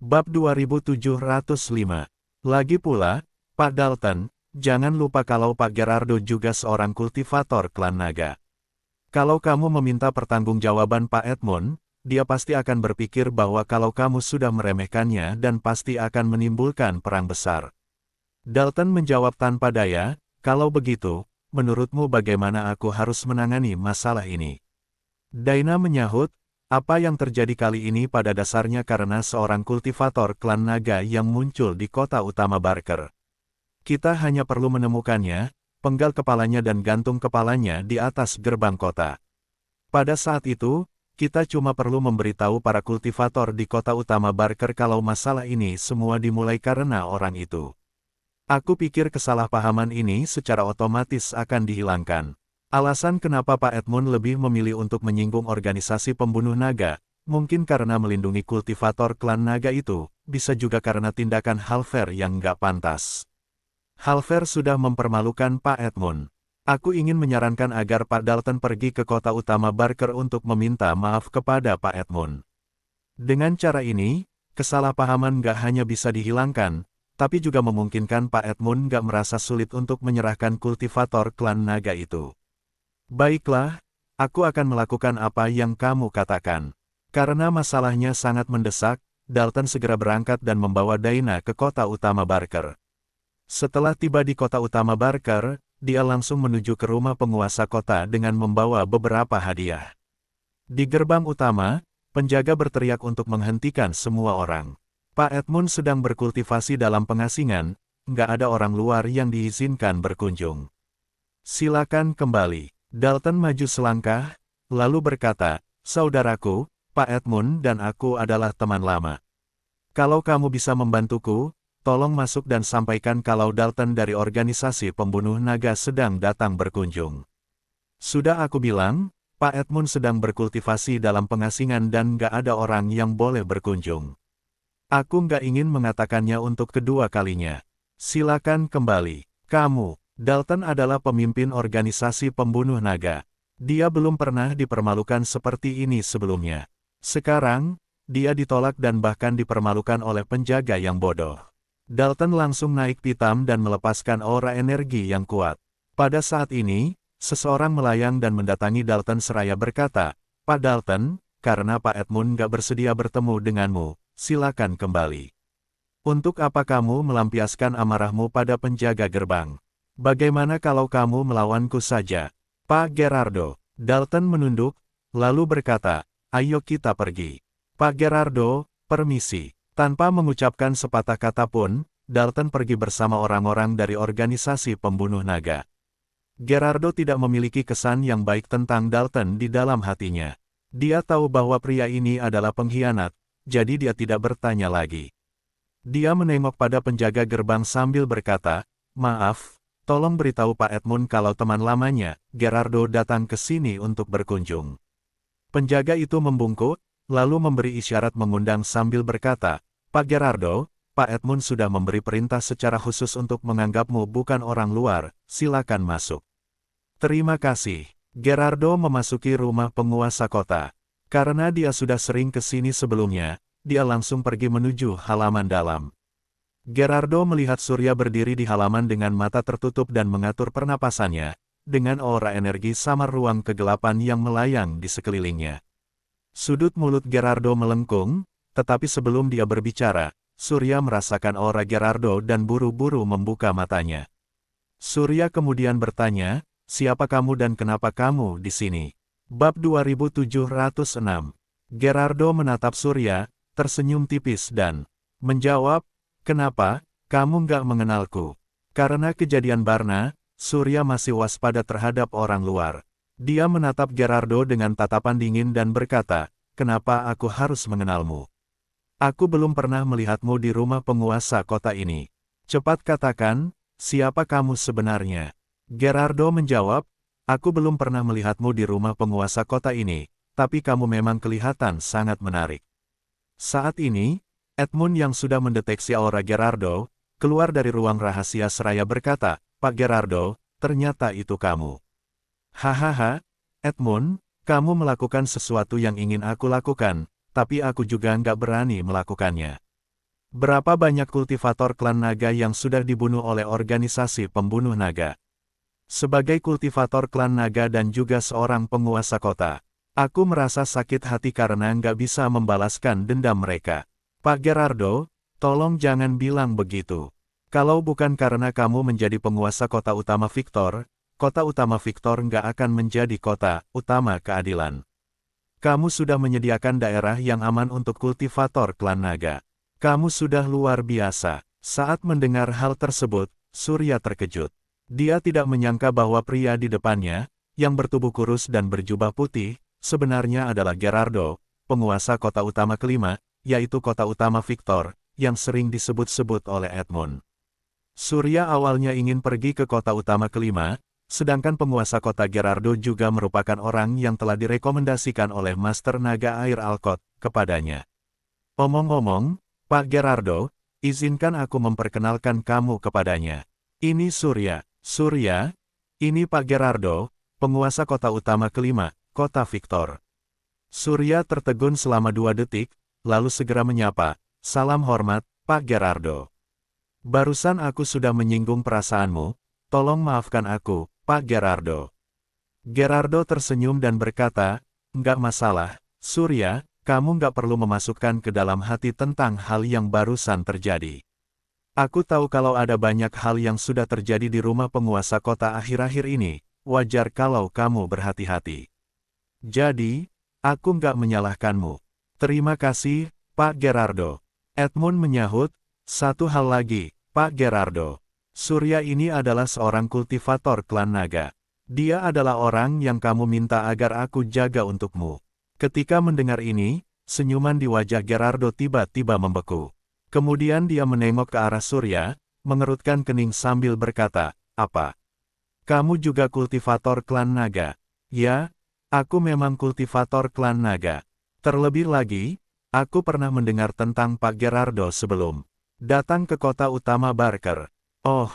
Bab 2705. Lagi pula, Pak Dalton, jangan lupa kalau Pak Gerardo juga seorang kultivator klan naga. Kalau kamu meminta pertanggungjawaban Pak Edmund, dia pasti akan berpikir bahwa kalau kamu sudah meremehkannya dan pasti akan menimbulkan perang besar. Dalton menjawab tanpa daya, kalau begitu, menurutmu bagaimana aku harus menangani masalah ini? Daina menyahut, apa yang terjadi kali ini pada dasarnya karena seorang kultivator klan naga yang muncul di kota utama Barker. Kita hanya perlu menemukannya, penggal kepalanya dan gantung kepalanya di atas gerbang kota. Pada saat itu, kita cuma perlu memberitahu para kultivator di kota utama Barker kalau masalah ini semua dimulai karena orang itu. Aku pikir kesalahpahaman ini secara otomatis akan dihilangkan. Alasan kenapa Pak Edmund lebih memilih untuk menyinggung organisasi pembunuh naga, mungkin karena melindungi kultivator klan naga itu, bisa juga karena tindakan Halver yang nggak pantas. Halver sudah mempermalukan Pak Edmund. Aku ingin menyarankan agar Pak Dalton pergi ke kota utama Barker untuk meminta maaf kepada Pak Edmund. Dengan cara ini, kesalahpahaman nggak hanya bisa dihilangkan, tapi juga memungkinkan Pak Edmund nggak merasa sulit untuk menyerahkan kultivator klan naga itu. Baiklah, aku akan melakukan apa yang kamu katakan. Karena masalahnya sangat mendesak, Dalton segera berangkat dan membawa Daina ke kota utama Barker. Setelah tiba di kota utama Barker, dia langsung menuju ke rumah penguasa kota dengan membawa beberapa hadiah. Di gerbang utama, penjaga berteriak untuk menghentikan semua orang. Pak Edmund sedang berkultivasi dalam pengasingan, nggak ada orang luar yang diizinkan berkunjung. Silakan kembali. Dalton maju selangkah, lalu berkata, saudaraku, Pak Edmund dan aku adalah teman lama. Kalau kamu bisa membantuku, tolong masuk dan sampaikan kalau Dalton dari organisasi pembunuh naga sedang datang berkunjung. Sudah aku bilang, Pak Edmund sedang berkultivasi dalam pengasingan dan nggak ada orang yang boleh berkunjung. Aku nggak ingin mengatakannya untuk kedua kalinya. Silakan kembali. Kamu. Dalton adalah pemimpin organisasi pembunuh naga. Dia belum pernah dipermalukan seperti ini sebelumnya. Sekarang, dia ditolak dan bahkan dipermalukan oleh penjaga yang bodoh. Dalton langsung naik pitam dan melepaskan aura energi yang kuat. Pada saat ini, seseorang melayang dan mendatangi Dalton seraya berkata, Pak Dalton, karena Pak Edmund gak bersedia bertemu denganmu, silakan kembali. Untuk apa kamu melampiaskan amarahmu pada penjaga gerbang? Bagaimana kalau kamu melawanku saja? Pak Gerardo. Dalton menunduk, lalu berkata, ayo kita pergi. Pak Gerardo, permisi. Tanpa mengucapkan sepatah kata pun, Dalton pergi bersama orang-orang dari organisasi pembunuh naga. Gerardo tidak memiliki kesan yang baik tentang Dalton di dalam hatinya. Dia tahu bahwa pria ini adalah pengkhianat, jadi dia tidak bertanya lagi. Dia menengok pada penjaga gerbang sambil berkata, maaf, tolong beritahu Pak Edmund kalau teman lamanya, Gerardo datang ke sini untuk berkunjung. Penjaga itu membungkuk, lalu memberi isyarat mengundang sambil berkata, Pak Gerardo, Pak Edmund sudah memberi perintah secara khusus untuk menganggapmu bukan orang luar, silakan masuk. Terima kasih. Gerardo memasuki rumah penguasa kota. Karena dia sudah sering ke sini sebelumnya, dia langsung pergi menuju halaman dalam. Gerardo melihat Surya berdiri di halaman dengan mata tertutup dan mengatur pernapasannya, dengan aura energi samar ruang kegelapan yang melayang di sekelilingnya. Sudut mulut Gerardo melengkung, tetapi sebelum dia berbicara, Surya merasakan aura Gerardo dan buru-buru membuka matanya. Surya kemudian bertanya, siapa kamu dan kenapa kamu di sini? Bab 2706. Gerardo menatap Surya, tersenyum tipis dan menjawab, kenapa, kamu nggak mengenalku? Karena kejadian Barna, Surya masih waspada terhadap orang luar. Dia menatap Gerardo dengan tatapan dingin dan berkata, kenapa aku harus mengenalmu? Aku belum pernah melihatmu di rumah penguasa kota ini. Cepat katakan, siapa kamu sebenarnya? Gerardo menjawab, aku belum pernah melihatmu di rumah penguasa kota ini, tapi kamu memang kelihatan sangat menarik. Saat ini, Edmund yang sudah mendeteksi aura Gerardo, keluar dari ruang rahasia seraya berkata, Pak Gerardo, ternyata itu kamu. Hahaha, Edmund, kamu melakukan sesuatu yang ingin aku lakukan, tapi aku juga nggak berani melakukannya. Berapa banyak kultivator klan naga yang sudah dibunuh oleh organisasi pembunuh naga? Sebagai kultivator klan naga dan juga seorang penguasa kota, aku merasa sakit hati karena nggak bisa membalaskan dendam mereka. Pak Gerardo, tolong jangan bilang begitu. Kalau bukan karena kamu menjadi penguasa kota utama Victor nggak akan menjadi kota utama keadilan. Kamu sudah menyediakan daerah yang aman untuk kultivator klan naga. Kamu sudah luar biasa. Saat mendengar hal tersebut, Surya terkejut. Dia tidak menyangka bahwa pria di depannya, yang bertubuh kurus dan berjubah putih, sebenarnya adalah Gerardo, penguasa kota utama kelima, yaitu kota utama Victor, yang sering disebut-sebut oleh Edmund. Surya awalnya ingin pergi ke kota utama kelima, sedangkan penguasa kota Gerardo juga merupakan orang yang telah direkomendasikan oleh Master Naga Air Alcott kepadanya. Omong-omong, Pak Gerardo, izinkan aku memperkenalkan kamu kepadanya. Ini Surya. Surya, ini Pak Gerardo, penguasa kota utama kelima, kota Victor. Surya tertegun selama 2 detik, lalu segera menyapa, salam hormat, Pak Gerardo. Barusan aku sudah menyinggung perasaanmu, tolong maafkan aku, Pak Gerardo. Gerardo tersenyum dan berkata, enggak masalah, Surya, kamu nggak perlu memasukkan ke dalam hati tentang hal yang barusan terjadi. Aku tahu kalau ada banyak hal yang sudah terjadi di rumah penguasa kota akhir-akhir ini, wajar kalau kamu berhati-hati. Jadi, aku nggak menyalahkanmu. Terima kasih, Pak Gerardo. Edmund menyahut, satu hal lagi, Pak Gerardo. Surya ini adalah seorang kultivator klan naga. Dia adalah orang yang kamu minta agar aku jaga untukmu. Ketika mendengar ini, senyuman di wajah Gerardo tiba-tiba membeku. Kemudian dia menengok ke arah Surya, mengerutkan kening sambil berkata, apa? Kamu juga kultivator klan naga? Ya, aku memang kultivator klan naga. Terlebih lagi, aku pernah mendengar tentang Pak Gerardo sebelum datang ke kota utama Barker. Oh,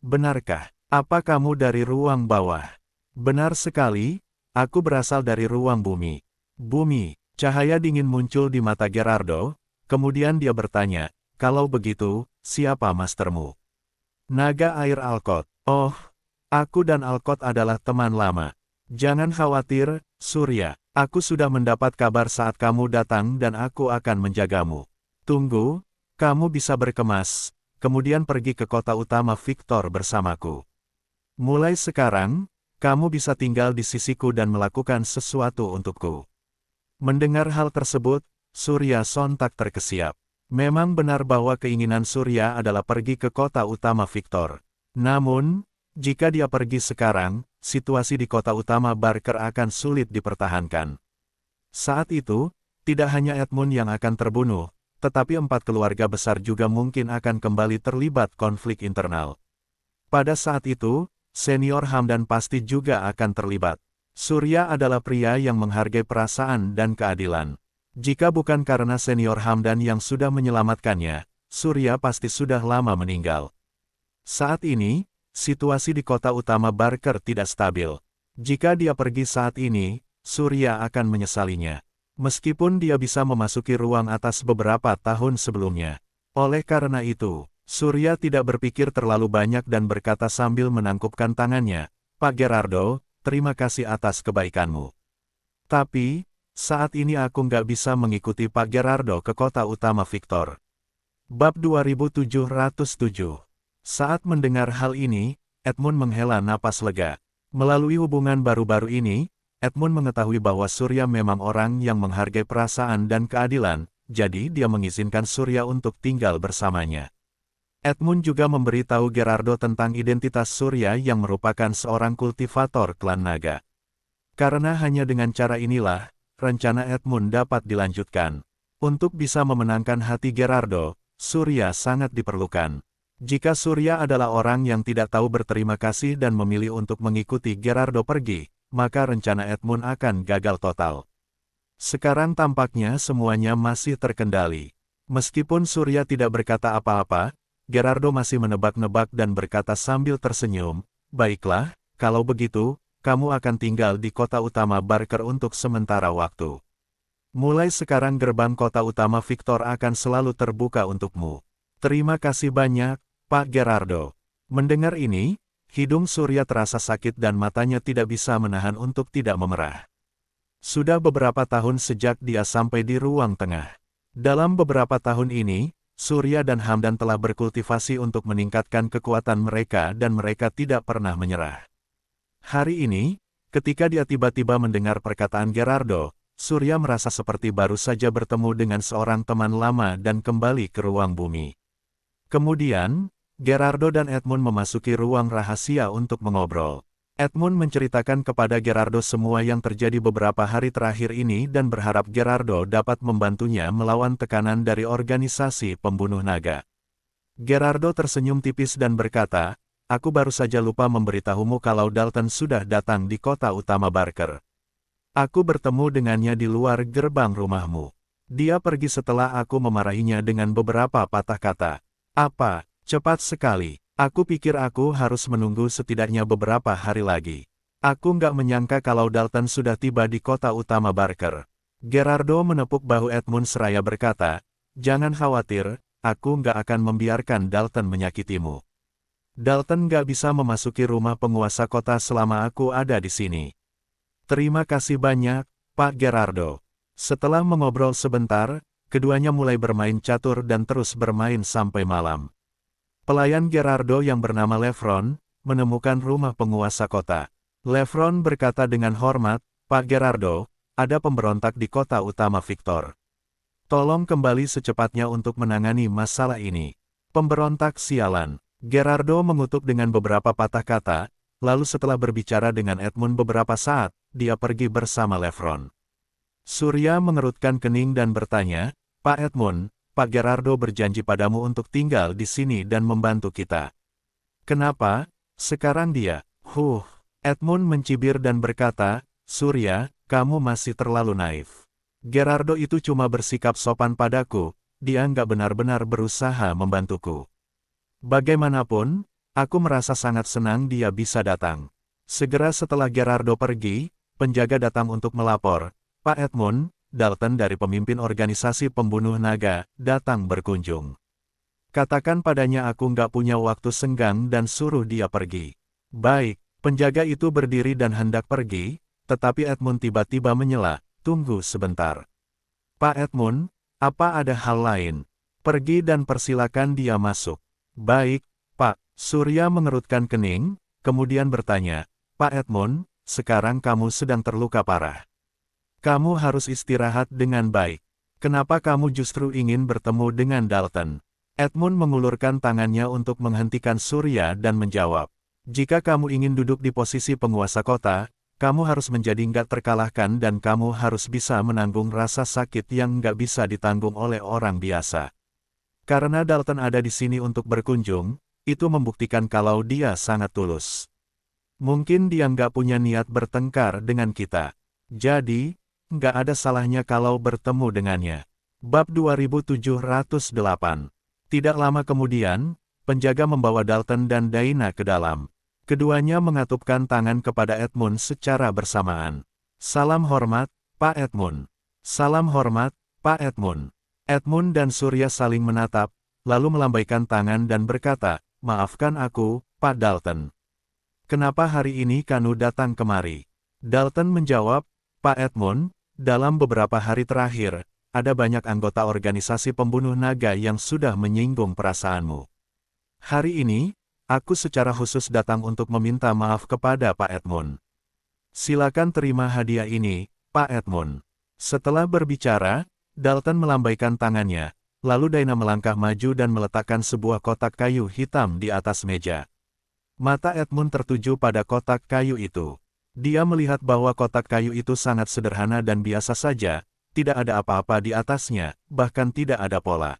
benarkah? Apa kamu dari ruang bawah? Benar sekali, aku berasal dari ruang bumi. Bumi, cahaya dingin muncul di mata Gerardo, kemudian dia bertanya, kalau begitu, siapa mastermu? Naga Air Alcott. Oh, aku dan Alcott adalah teman lama. Jangan khawatir, Surya, aku sudah mendapat kabar saat kamu datang dan aku akan menjagamu. Tunggu, kamu bisa berkemas, kemudian pergi ke kota utama Victor bersamaku. Mulai sekarang, kamu bisa tinggal di sisiku dan melakukan sesuatu untukku. Mendengar hal tersebut, Surya sontak terkesiap. Memang benar bahwa keinginan Surya adalah pergi ke kota utama Victor. Namun, jika dia pergi sekarang, situasi di kota utama Barker akan sulit dipertahankan. Saat itu, tidak hanya Edmund yang akan terbunuh, tetapi 4 keluarga besar juga mungkin akan kembali terlibat konflik internal. Pada saat itu, Senior Hamdan pasti juga akan terlibat. Surya adalah pria yang menghargai perasaan dan keadilan. Jika bukan karena Senior Hamdan yang sudah menyelamatkannya, Surya pasti sudah lama meninggal. Saat ini, situasi di kota utama Barker tidak stabil. Jika dia pergi saat ini, Surya akan menyesalinya. Meskipun dia bisa memasuki ruang atas beberapa tahun sebelumnya. Oleh karena itu, Surya tidak berpikir terlalu banyak dan berkata sambil menangkupkan tangannya, Pak Gerardo, terima kasih atas kebaikanmu. Tapi, saat ini aku nggak bisa mengikuti Pak Gerardo ke kota utama Victor. Bab 2707. Saat mendengar hal ini, Edmund menghela napas lega. Melalui hubungan baru-baru ini, Edmund mengetahui bahwa Surya memang orang yang menghargai perasaan dan keadilan, jadi dia mengizinkan Surya untuk tinggal bersamanya. Edmund juga memberitahu Gerardo tentang identitas Surya yang merupakan seorang kultivator klan naga. Karena hanya dengan cara inilah, rencana Edmund dapat dilanjutkan. Untuk bisa memenangkan hati Gerardo, Surya sangat diperlukan. Jika Surya adalah orang yang tidak tahu berterima kasih dan memilih untuk mengikuti Gerardo pergi, maka rencana Edmund akan gagal total. Sekarang tampaknya semuanya masih terkendali. Meskipun Surya tidak berkata apa-apa, Gerardo masih menebak-nebak dan berkata sambil tersenyum, baiklah, kalau begitu, kamu akan tinggal di kota utama Barker untuk sementara waktu. Mulai sekarang gerbang kota utama Victor akan selalu terbuka untukmu. Terima kasih banyak, Pak Gerardo. Mendengar ini, hidung Surya terasa sakit dan matanya tidak bisa menahan untuk tidak memerah. Sudah beberapa tahun sejak dia sampai di ruang tengah. Dalam beberapa tahun ini, Surya dan Hamdan telah berkultivasi untuk meningkatkan kekuatan mereka dan mereka tidak pernah menyerah. Hari ini, ketika dia tiba-tiba mendengar perkataan Gerardo, Surya merasa seperti baru saja bertemu dengan seorang teman lama dan kembali ke ruang bumi. Kemudian, Gerardo dan Edmund memasuki ruang rahasia untuk mengobrol. Edmund menceritakan kepada Gerardo semua yang terjadi beberapa hari terakhir ini dan berharap Gerardo dapat membantunya melawan tekanan dari organisasi pembunuh naga. Gerardo tersenyum tipis dan berkata, "Aku baru saja lupa memberitahumu kalau Dalton sudah datang di kota utama Barker. Aku bertemu dengannya di luar gerbang rumahmu. Dia pergi setelah aku memarahinya dengan beberapa patah kata." "Apa? Cepat sekali. Aku pikir aku harus menunggu setidaknya beberapa hari lagi. Aku nggak menyangka kalau Dalton sudah tiba di kota utama Barker." Gerardo menepuk bahu Edmund seraya berkata, "Jangan khawatir, aku nggak akan membiarkan Dalton menyakitimu. Dalton nggak bisa memasuki rumah penguasa kota selama aku ada di sini." "Terima kasih banyak, Pak Gerardo." Setelah mengobrol sebentar, keduanya mulai bermain catur dan terus bermain sampai malam. Pelayan Gerardo yang bernama Lefron, menemukan rumah penguasa kota. Lefron berkata dengan hormat, "Pak Gerardo, ada pemberontak di kota utama Victor. Tolong kembali secepatnya untuk menangani masalah ini." "Pemberontak sialan." Gerardo mengutuk dengan beberapa patah kata, lalu setelah berbicara dengan Edmund beberapa saat, dia pergi bersama Lefron. Surya mengerutkan kening dan bertanya, "Pak Edmund, Pak Gerardo berjanji padamu untuk tinggal di sini dan membantu kita. Kenapa sekarang dia?" Edmund mencibir dan berkata, "Surya, kamu masih terlalu naif. Gerardo itu cuma bersikap sopan padaku, dia nggak benar-benar berusaha membantuku. Bagaimanapun, aku merasa sangat senang dia bisa datang." Segera setelah Gerardo pergi, penjaga datang untuk melapor, "Pak Edmund, Dalton dari pemimpin organisasi pembunuh naga, datang berkunjung. Katakan padanya aku nggak punya waktu senggang dan suruh dia pergi." "Baik." Penjaga itu berdiri dan hendak pergi, tetapi Edmund tiba-tiba menyela, "Tunggu sebentar. Pak Edmund, apa ada hal lain? Pergi dan persilakan dia masuk." "Baik, Pak." Surya mengerutkan kening, kemudian bertanya, "Pak Edmund, sekarang kamu sedang terluka parah. Kamu harus istirahat dengan baik. Kenapa kamu justru ingin bertemu dengan Dalton?" Edmund mengulurkan tangannya untuk menghentikan Surya dan menjawab, "Jika kamu ingin duduk di posisi penguasa kota, kamu harus menjadi nggak terkalahkan dan kamu harus bisa menanggung rasa sakit yang nggak bisa ditanggung oleh orang biasa. Karena Dalton ada di sini untuk berkunjung, itu membuktikan kalau dia sangat tulus. Mungkin dia nggak punya niat bertengkar dengan kita. Jadi, nggak ada salahnya kalau bertemu dengannya." Bab 2708. Tidak lama kemudian, penjaga membawa Dalton dan Daina ke dalam. Keduanya mengatupkan tangan kepada Edmund secara bersamaan. "Salam hormat, Pak Edmund." "Salam hormat, Pak Edmund." Edmund dan Surya saling menatap, lalu melambaikan tangan dan berkata, "Maafkan aku, Pak Dalton. Kenapa hari ini Kanu datang kemari?" Dalton menjawab, "Pak Edmund, dalam beberapa hari terakhir, ada banyak anggota organisasi pembunuh naga yang sudah menyinggung perasaanmu. Hari ini, aku secara khusus datang untuk meminta maaf kepada Pak Edmund. Silakan terima hadiah ini, Pak Edmund." Setelah berbicara, Dalton melambaikan tangannya, lalu Daina melangkah maju dan meletakkan sebuah kotak kayu hitam di atas meja. Mata Edmund tertuju pada kotak kayu itu. Dia melihat bahwa kotak kayu itu sangat sederhana dan biasa saja, tidak ada apa-apa di atasnya, bahkan tidak ada pola.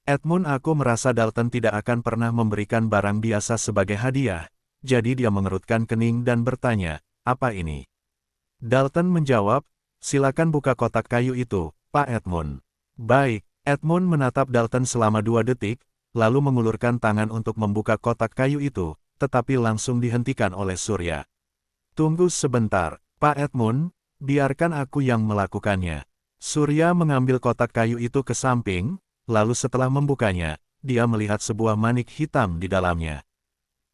"Edmund, aku merasa Dalton tidak akan pernah memberikan barang biasa sebagai hadiah." Jadi dia mengerutkan kening dan bertanya, "Apa ini?" Dalton menjawab, "Silakan buka kotak kayu itu, Pak Edmund." "Baik." Edmund menatap Dalton selama 2 detik, lalu mengulurkan tangan untuk membuka kotak kayu itu, tetapi langsung dihentikan oleh Surya. "Tunggu sebentar, Pak Edmund, biarkan aku yang melakukannya." Surya mengambil kotak kayu itu ke samping, lalu setelah membukanya, dia melihat sebuah manik hitam di dalamnya.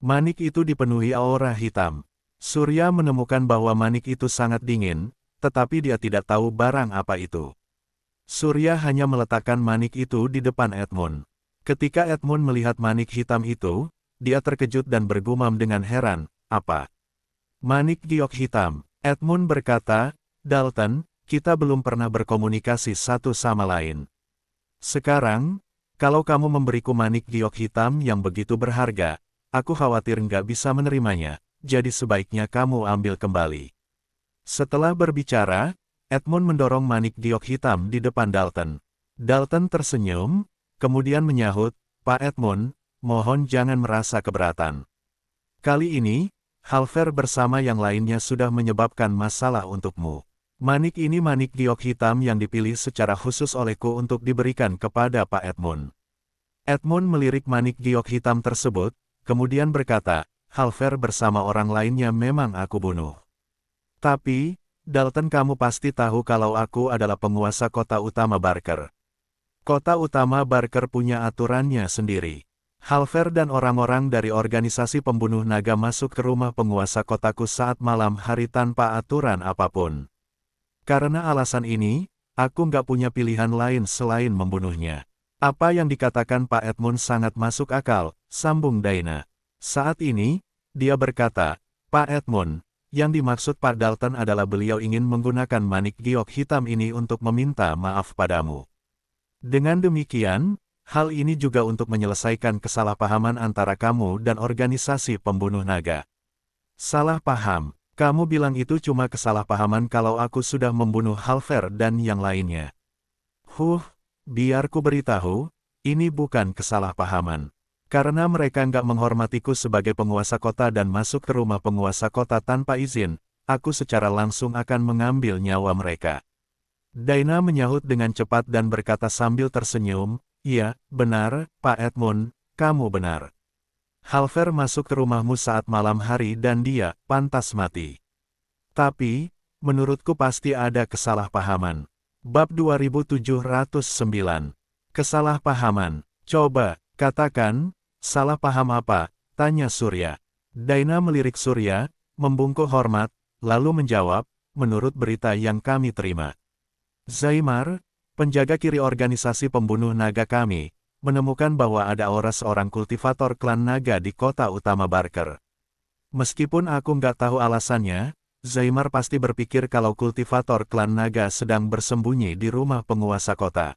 Manik itu dipenuhi aura hitam. Surya menemukan bahwa manik itu sangat dingin, tetapi dia tidak tahu barang apa itu. Surya hanya meletakkan manik itu di depan Edmund. Ketika Edmund melihat manik hitam itu, dia terkejut dan bergumam dengan heran, "Apa? Manik giok hitam?" Edmund berkata, "Dalton, kita belum pernah berkomunikasi satu sama lain. Sekarang, kalau kamu memberiku manik giok hitam yang begitu berharga, aku khawatir nggak bisa menerimanya, jadi sebaiknya kamu ambil kembali." Setelah berbicara, Edmund mendorong manik giok hitam di depan Dalton. Dalton tersenyum, kemudian menyahut, "Pak Edmund, mohon jangan merasa keberatan. Kali ini, Halver bersama yang lainnya sudah menyebabkan masalah untukmu. Manik ini manik giok hitam yang dipilih secara khusus olehku untuk diberikan kepada Pak Edmund." Edmund melirik manik giok hitam tersebut, kemudian berkata, "Halver bersama orang lainnya memang aku bunuh. Tapi, Dalton, kamu pasti tahu kalau aku adalah penguasa kota utama Barker. Kota utama Barker punya aturannya sendiri. Halver dan orang-orang dari organisasi pembunuh naga masuk ke rumah penguasa kotaku saat malam hari tanpa aturan apapun. Karena alasan ini, aku nggak punya pilihan lain selain membunuhnya." "Apa yang dikatakan Pak Edmund sangat masuk akal," sambung Dana. Saat ini, dia berkata, "Pak Edmund, yang dimaksud Pak Dalton adalah beliau ingin menggunakan manik giok hitam ini untuk meminta maaf padamu. Dengan demikian, hal ini juga untuk menyelesaikan kesalahpahaman antara kamu dan organisasi pembunuh naga." "Salah paham? Kamu bilang itu cuma kesalahpahaman kalau aku sudah membunuh Halver dan yang lainnya." Biar ku beritahu, ini bukan kesalahpahaman. Karena mereka nggak menghormatiku sebagai penguasa kota dan masuk ke rumah penguasa kota tanpa izin, aku secara langsung akan mengambil nyawa mereka." Dana menyahut dengan cepat dan berkata sambil tersenyum, "Iya, benar, Pak Edmund, kamu benar. Halver masuk ke rumahmu saat malam hari dan dia pantas mati. Tapi, menurutku pasti ada kesalahpahaman." Bab 2709. Kesalahpahaman. "Coba, katakan, salah paham apa?" tanya Surya. Dana melirik Surya, membungkuk hormat, lalu menjawab, "Menurut berita yang kami terima, Zaimar, penjaga kiri organisasi pembunuh naga kami, menemukan bahwa ada aura seorang kultivator klan naga di kota utama Barker. Meskipun aku nggak tahu alasannya, Zaimar pasti berpikir kalau kultivator klan naga sedang bersembunyi di rumah penguasa kota.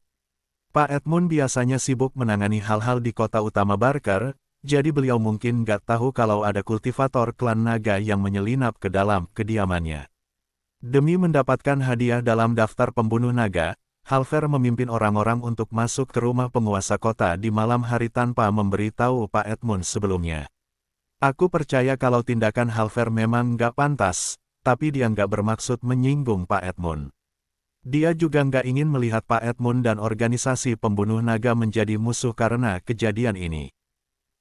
Pak Edmund biasanya sibuk menangani hal-hal di kota utama Barker, jadi beliau mungkin nggak tahu kalau ada kultivator klan naga yang menyelinap ke dalam kediamannya. Demi mendapatkan hadiah dalam daftar pembunuh naga, Halver memimpin orang-orang untuk masuk ke rumah penguasa kota di malam hari tanpa memberitahu Pak Edmund sebelumnya. Aku percaya kalau tindakan Halver memang nggak pantas, tapi dia nggak bermaksud menyinggung Pak Edmund. Dia juga nggak ingin melihat Pak Edmund dan organisasi pembunuh naga menjadi musuh karena kejadian ini.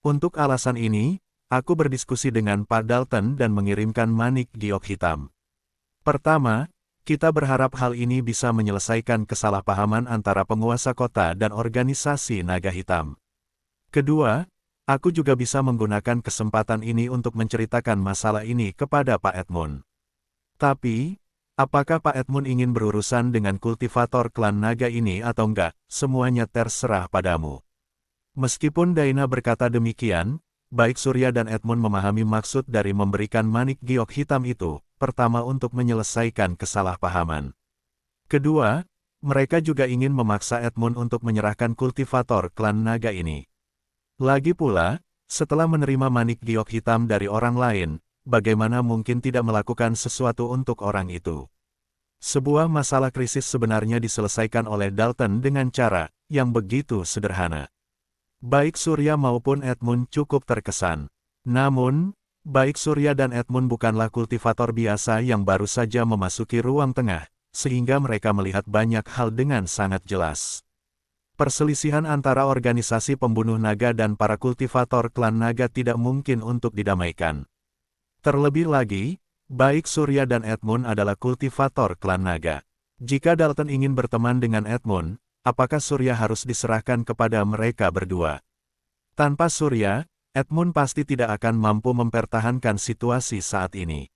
Untuk alasan ini, aku berdiskusi dengan Pak Dalton dan mengirimkan manik giok hitam. Pertama, kita berharap hal ini bisa menyelesaikan kesalahpahaman antara penguasa kota dan organisasi naga hitam. Kedua, aku juga bisa menggunakan kesempatan ini untuk menceritakan masalah ini kepada Pak Edmund. Tapi, apakah Pak Edmund ingin berurusan dengan kultivator klan naga ini atau enggak, semuanya terserah padamu." Meskipun Dana berkata demikian, baik Surya dan Edmund memahami maksud dari memberikan manik giok hitam itu, pertama untuk menyelesaikan kesalahpahaman. Kedua, mereka juga ingin memaksa Edmund untuk menyerahkan kultivator klan naga ini. Lagi pula, setelah menerima manik giok hitam dari orang lain, bagaimana mungkin tidak melakukan sesuatu untuk orang itu? Sebuah masalah krisis sebenarnya diselesaikan oleh Dalton dengan cara yang begitu sederhana. Baik Surya maupun Edmund cukup terkesan. Namun, baik Surya dan Edmund bukanlah kultivator biasa yang baru saja memasuki ruang tengah, sehingga mereka melihat banyak hal dengan sangat jelas. Perselisihan antara organisasi pembunuh naga dan para kultivator klan naga tidak mungkin untuk didamaikan. Terlebih lagi, baik Surya dan Edmund adalah kultivator klan naga. Jika Dalton ingin berteman dengan Edmund, apakah Surya harus diserahkan kepada mereka berdua? Tanpa Surya, Edmund pasti tidak akan mampu mempertahankan situasi saat ini.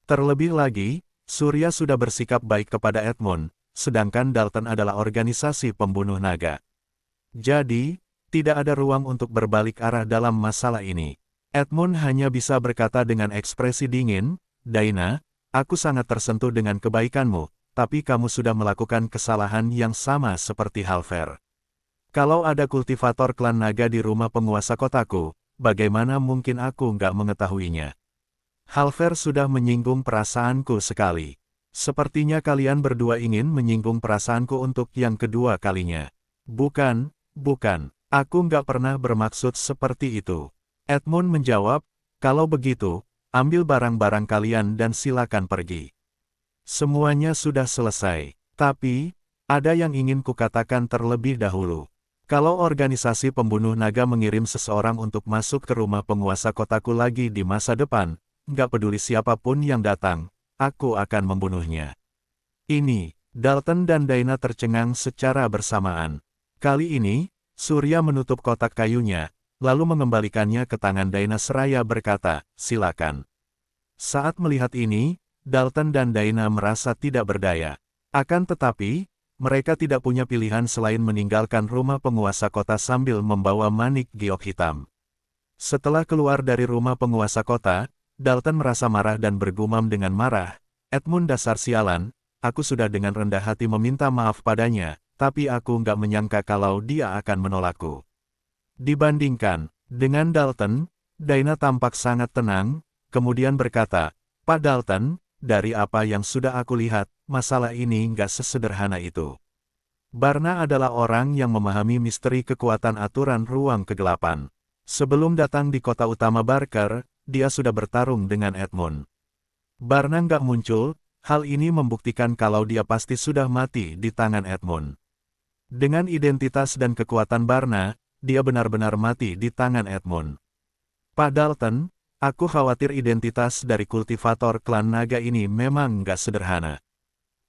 Terlebih lagi, Surya sudah bersikap baik kepada Edmund, sedangkan Dalton adalah organisasi pembunuh naga. Jadi, tidak ada ruang untuk berbalik arah dalam masalah ini. Edmund hanya bisa berkata dengan ekspresi dingin, "Daina, aku sangat tersentuh dengan kebaikanmu, tapi kamu sudah melakukan kesalahan yang sama seperti Halferd. Kalau ada kultivator klan naga di rumah penguasa kotaku, bagaimana mungkin aku nggak mengetahuinya? Halferd sudah menyinggung perasaanku sekali. Sepertinya kalian berdua ingin menyinggung perasaanku untuk yang kedua kalinya." "Bukan, bukan. Aku nggak pernah bermaksud seperti itu." Edmund menjawab, "Kalau begitu, ambil barang-barang kalian dan silakan pergi. Semuanya sudah selesai. Tapi, ada yang ingin kukatakan terlebih dahulu. Kalau organisasi pembunuh naga mengirim seseorang untuk masuk ke rumah penguasa kotaku lagi di masa depan, nggak peduli siapapun yang datang, aku akan membunuhnya." Ini, Dalton dan Daina tercengang secara bersamaan. Kali ini, Surya menutup kotak kayunya, lalu mengembalikannya ke tangan Daina seraya berkata, "Silakan." Saat melihat ini, Dalton dan Daina merasa tidak berdaya. Akan tetapi, mereka tidak punya pilihan selain meninggalkan rumah penguasa kota sambil membawa manik giok hitam. Setelah keluar dari rumah penguasa kota, Dalton merasa marah dan bergumam dengan marah, "Edmund dasar sialan, aku sudah dengan rendah hati meminta maaf padanya, tapi aku nggak menyangka kalau dia akan menolakku." Dibandingkan dengan Dalton, Daina tampak sangat tenang, kemudian berkata, "Pak Dalton, dari apa yang sudah aku lihat, masalah ini nggak sesederhana itu. Barna adalah orang yang memahami misteri kekuatan aturan ruang kegelapan. Sebelum datang di kota utama Barker, dia sudah bertarung dengan Edmund. Barna nggak muncul, hal ini membuktikan kalau dia pasti sudah mati di tangan Edmund. Dengan identitas dan kekuatan Barna, dia benar-benar mati di tangan Edmund. Pak Dalton, aku khawatir identitas dari kultivator klan naga ini memang nggak sederhana."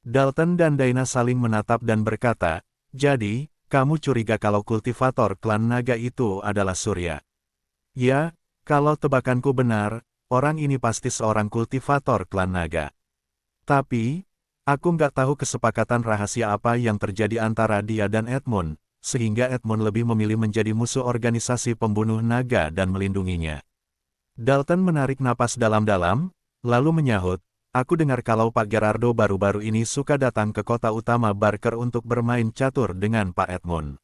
Dalton dan Daina saling menatap dan berkata, "Jadi, kamu curiga kalau kultivator klan naga itu adalah Surya?" "Ya, kalau tebakanku benar, orang ini pasti seorang kultivator klan naga. Tapi, aku nggak tahu kesepakatan rahasia apa yang terjadi antara dia dan Edmund, sehingga Edmund lebih memilih menjadi musuh organisasi pembunuh naga dan melindunginya." Dalton menarik napas dalam-dalam, lalu menyahut, "Aku dengar kalau Pak Gerardo baru-baru ini suka datang ke kota utama Barker untuk bermain catur dengan Pak Edmund.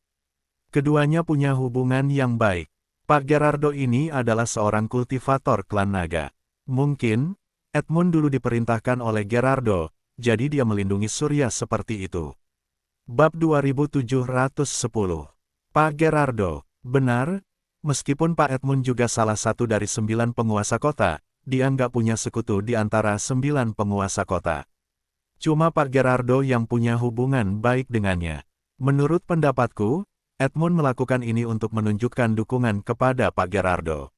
Keduanya punya hubungan yang baik. Pak Gerardo ini adalah seorang kultivator klan naga. Mungkin, Edmund dulu diperintahkan oleh Gerardo, jadi dia melindungi Surya seperti itu." Bab 2710. Pak Gerardo, benar, meskipun Pak Edmund juga salah satu dari 9 penguasa kota, dia nggak punya sekutu di antara 9 penguasa kota. Cuma Pak Gerardo yang punya hubungan baik dengannya. Menurut pendapatku, Edmund melakukan ini untuk menunjukkan dukungan kepada Pak Gerardo.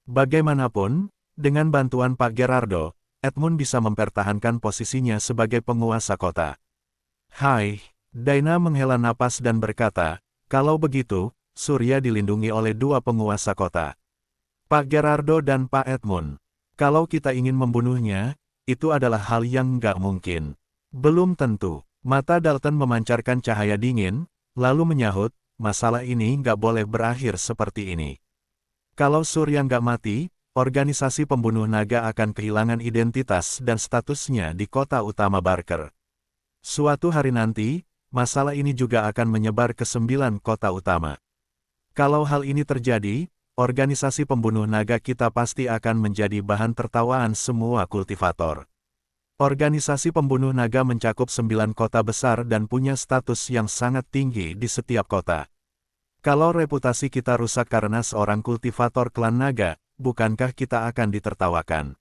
Bagaimanapun, dengan bantuan Pak Gerardo, Edmund bisa mempertahankan posisinya sebagai penguasa kota. "Hai." Daina menghela napas dan berkata, "Kalau begitu, Surya dilindungi oleh 2 penguasa kota. Pak Gerardo dan Pak Edmund. Kalau kita ingin membunuhnya, itu adalah hal yang nggak mungkin." "Belum tentu." Mata Dalton memancarkan cahaya dingin, lalu menyahut, "Masalah ini nggak boleh berakhir seperti ini. Kalau Surya nggak mati, organisasi pembunuh naga akan kehilangan identitas dan statusnya di kota utama Barker. Suatu hari nanti, masalah ini juga akan menyebar ke 9 kota utama. Kalau hal ini terjadi, organisasi pembunuh naga kita pasti akan menjadi bahan tertawaan semua kultivator. Organisasi pembunuh naga mencakup 9 kota besar dan punya status yang sangat tinggi di setiap kota. Kalau reputasi kita rusak karena seorang kultivator klan naga, bukankah kita akan ditertawakan?"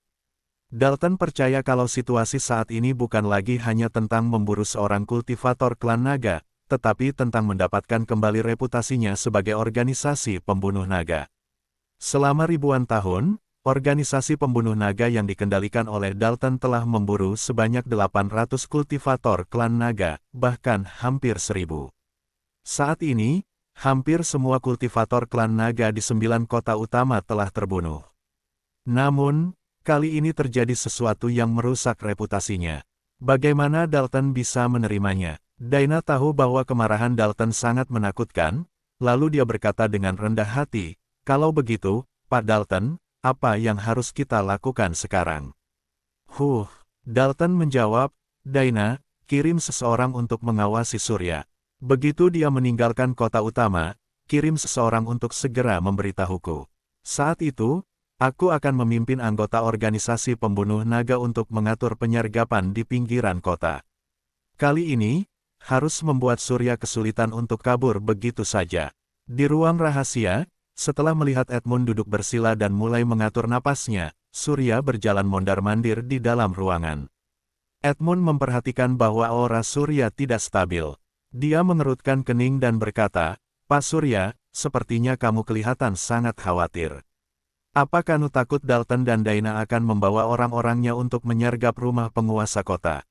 Dalton percaya kalau situasi saat ini bukan lagi hanya tentang memburu seorang kultivator klan naga, tetapi tentang mendapatkan kembali reputasinya sebagai organisasi pembunuh naga. Selama ribuan tahun, organisasi pembunuh naga yang dikendalikan oleh Dalton telah memburu sebanyak 800 kultivator klan naga, bahkan hampir 1000. Saat ini, hampir semua kultivator klan naga di 9 kota utama telah terbunuh. Namun, kali ini terjadi sesuatu yang merusak reputasinya. Bagaimana Dalton bisa menerimanya? Daina tahu bahwa kemarahan Dalton sangat menakutkan, lalu dia berkata dengan rendah hati, "Kalau begitu, Pak Dalton, apa yang harus kita lakukan sekarang?" Dalton menjawab, "Daina, kirim seseorang untuk mengawasi Surya. Begitu dia meninggalkan kota utama, kirim seseorang untuk segera memberitahuku. Saat itu, aku akan memimpin anggota organisasi pembunuh naga untuk mengatur penyergapan di pinggiran kota. Kali ini, harus membuat Surya kesulitan untuk kabur begitu saja." Di ruang rahasia, setelah melihat Edmund duduk bersila dan mulai mengatur napasnya, Surya berjalan mondar-mandir di dalam ruangan. Edmund memperhatikan bahwa aura Surya tidak stabil. Dia mengerutkan kening dan berkata, "Pak Surya, sepertinya kamu kelihatan sangat khawatir. Apa kamu takut Dalton dan Daina akan membawa orang-orangnya untuk menyergap rumah penguasa kota?"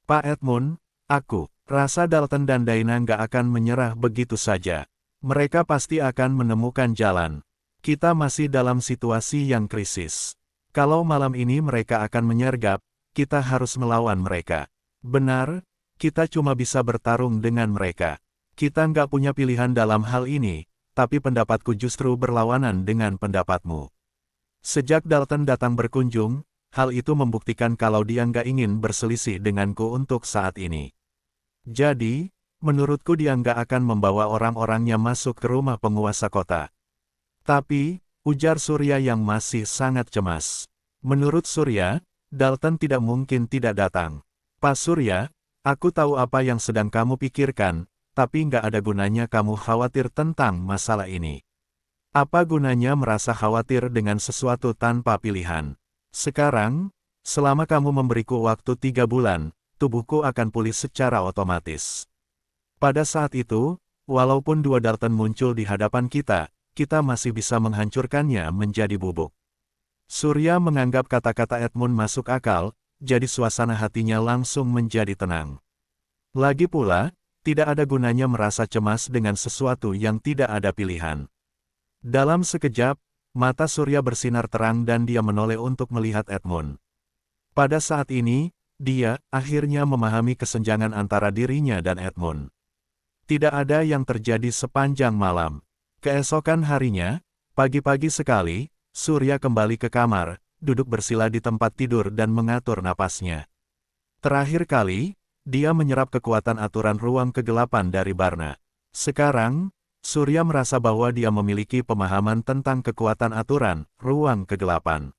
"Pak Edmund, aku rasa Dalton dan Daina nggak akan menyerah begitu saja. Mereka pasti akan menemukan jalan. Kita masih dalam situasi yang krisis. Kalau malam ini mereka akan menyergap, kita harus melawan mereka. Benar, kita cuma bisa bertarung dengan mereka. Kita nggak punya pilihan dalam hal ini, tapi pendapatku justru berlawanan dengan pendapatmu." Sejak Dalton datang berkunjung, hal itu membuktikan kalau dia nggak ingin berselisih denganku untuk saat ini. Jadi, menurutku dia nggak akan membawa orang-orangnya masuk ke rumah penguasa kota. "Tapi," ujar Surya yang masih sangat cemas. "Menurut Surya, Dalton tidak mungkin tidak datang." "Pak Surya, aku tahu apa yang sedang kamu pikirkan, tapi nggak ada gunanya kamu khawatir tentang masalah ini. Apa gunanya merasa khawatir dengan sesuatu tanpa pilihan? Sekarang, selama kamu memberiku waktu 3 bulan, tubuhku akan pulih secara otomatis. Pada saat itu, walaupun 2 Dalton muncul di hadapan kita, kita masih bisa menghancurkannya menjadi bubuk." Surya menganggap kata-kata Edmund masuk akal, jadi suasana hatinya langsung menjadi tenang. Lagi pula, tidak ada gunanya merasa cemas dengan sesuatu yang tidak ada pilihan. Dalam sekejap, mata Surya bersinar terang dan dia menoleh untuk melihat Edmund. Pada saat ini, dia akhirnya memahami kesenjangan antara dirinya dan Edmund. Tidak ada yang terjadi sepanjang malam. Keesokan harinya, pagi-pagi sekali, Surya kembali ke kamar, duduk bersila di tempat tidur dan mengatur napasnya. Terakhir kali, dia menyerap kekuatan aturan ruang kegelapan dari Barna. Sekarang, Surya merasa bahwa dia memiliki pemahaman tentang kekuatan aturan ruang kegelapan.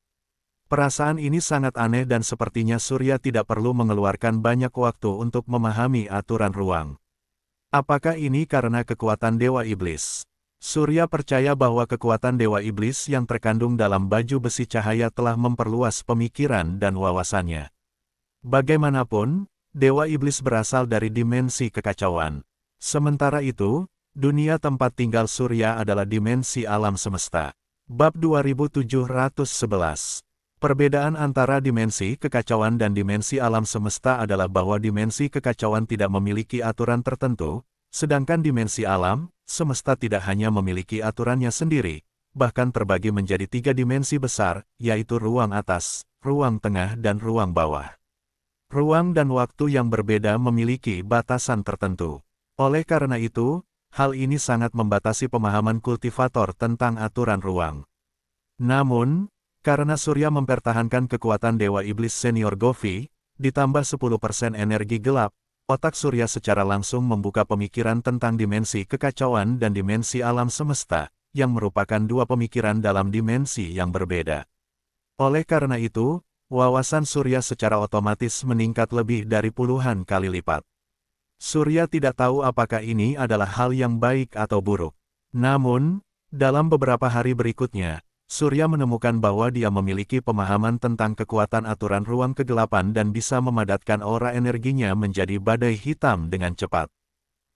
Perasaan ini sangat aneh dan sepertinya Surya tidak perlu mengeluarkan banyak waktu untuk memahami aturan ruang. Apakah ini karena kekuatan Dewa Iblis? Surya percaya bahwa kekuatan Dewa Iblis yang terkandung dalam baju besi cahaya telah memperluas pemikiran dan wawasannya. Bagaimanapun, Dewa Iblis berasal dari dimensi kekacauan. Sementara itu, dunia tempat tinggal Surya adalah dimensi alam semesta. Bab 2711. Perbedaan antara dimensi kekacauan dan dimensi alam semesta adalah bahwa dimensi kekacauan tidak memiliki aturan tertentu, sedangkan dimensi alam semesta tidak hanya memiliki aturannya sendiri, bahkan terbagi menjadi 3 dimensi besar, yaitu ruang atas, ruang tengah dan ruang bawah. Ruang dan waktu yang berbeda memiliki batasan tertentu. Oleh karena itu, hal ini sangat membatasi pemahaman kultivator tentang aturan ruang. Namun, karena Surya mempertahankan kekuatan Dewa Iblis Senior Govi, ditambah 10% energi gelap, otak Surya secara langsung membuka pemikiran tentang dimensi kekacauan dan dimensi alam semesta, yang merupakan 2 pemikiran dalam dimensi yang berbeda. Oleh karena itu, wawasan Surya secara otomatis meningkat lebih dari puluhan kali lipat. Surya tidak tahu apakah ini adalah hal yang baik atau buruk. Namun, dalam beberapa hari berikutnya, Surya menemukan bahwa dia memiliki pemahaman tentang kekuatan aturan ruang kegelapan dan bisa memadatkan aura energinya menjadi badai hitam dengan cepat.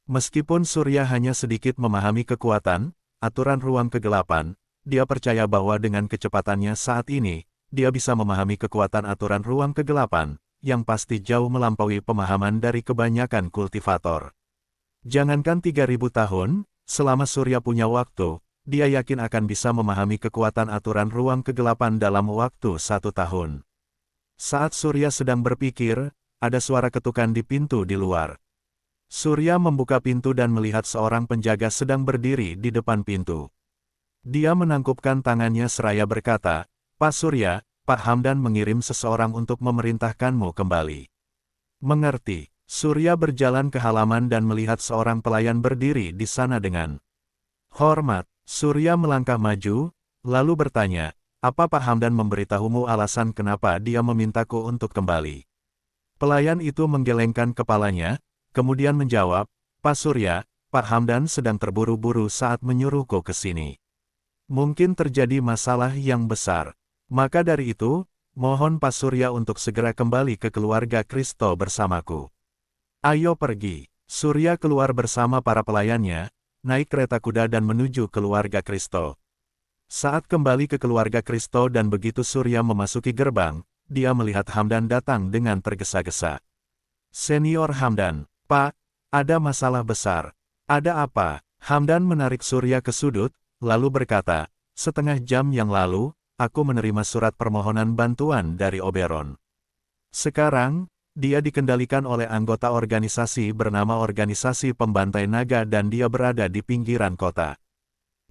Meskipun Surya hanya sedikit memahami kekuatan aturan ruang kegelapan, dia percaya bahwa dengan kecepatannya saat ini, dia bisa memahami kekuatan aturan ruang kegelapan, yang pasti jauh melampaui pemahaman dari kebanyakan kultivator. Jangankan 3000 tahun, selama Surya punya waktu, dia yakin akan bisa memahami kekuatan aturan ruang kegelapan dalam waktu 1 tahun. Saat Surya sedang berpikir, ada suara ketukan di pintu di luar. Surya membuka pintu dan melihat seorang penjaga sedang berdiri di depan pintu. Dia menangkupkan tangannya seraya berkata, "Pak Surya, Pak Hamdan mengirim seseorang untuk memerintahkanmu kembali." "Mengerti." Surya berjalan ke halaman dan melihat seorang pelayan berdiri di sana dengan hormat. Surya melangkah maju, lalu bertanya, "Apa Pak Hamdan memberitahumu alasan kenapa dia memintaku untuk kembali?" Pelayan itu menggelengkan kepalanya, kemudian menjawab, "Pak Surya, Pak Hamdan sedang terburu-buru saat menyuruhku ke sini. Mungkin terjadi masalah yang besar. Maka dari itu, mohon Pak Surya untuk segera kembali ke keluarga Kristo bersamaku. Ayo pergi." Surya keluar bersama para pelayannya, naik kereta kuda dan menuju keluarga Kristo. Saat kembali ke keluarga Kristo dan begitu Surya memasuki gerbang, dia melihat Hamdan datang dengan tergesa-gesa. "Senior Hamdan." "Pak, ada masalah besar." "Ada apa?" Hamdan menarik Surya ke sudut, lalu berkata, "Setengah jam yang lalu, aku menerima surat permohonan bantuan dari Oberon. Sekarang, dia dikendalikan oleh anggota organisasi bernama Organisasi Pembantai Naga dan dia berada di pinggiran kota.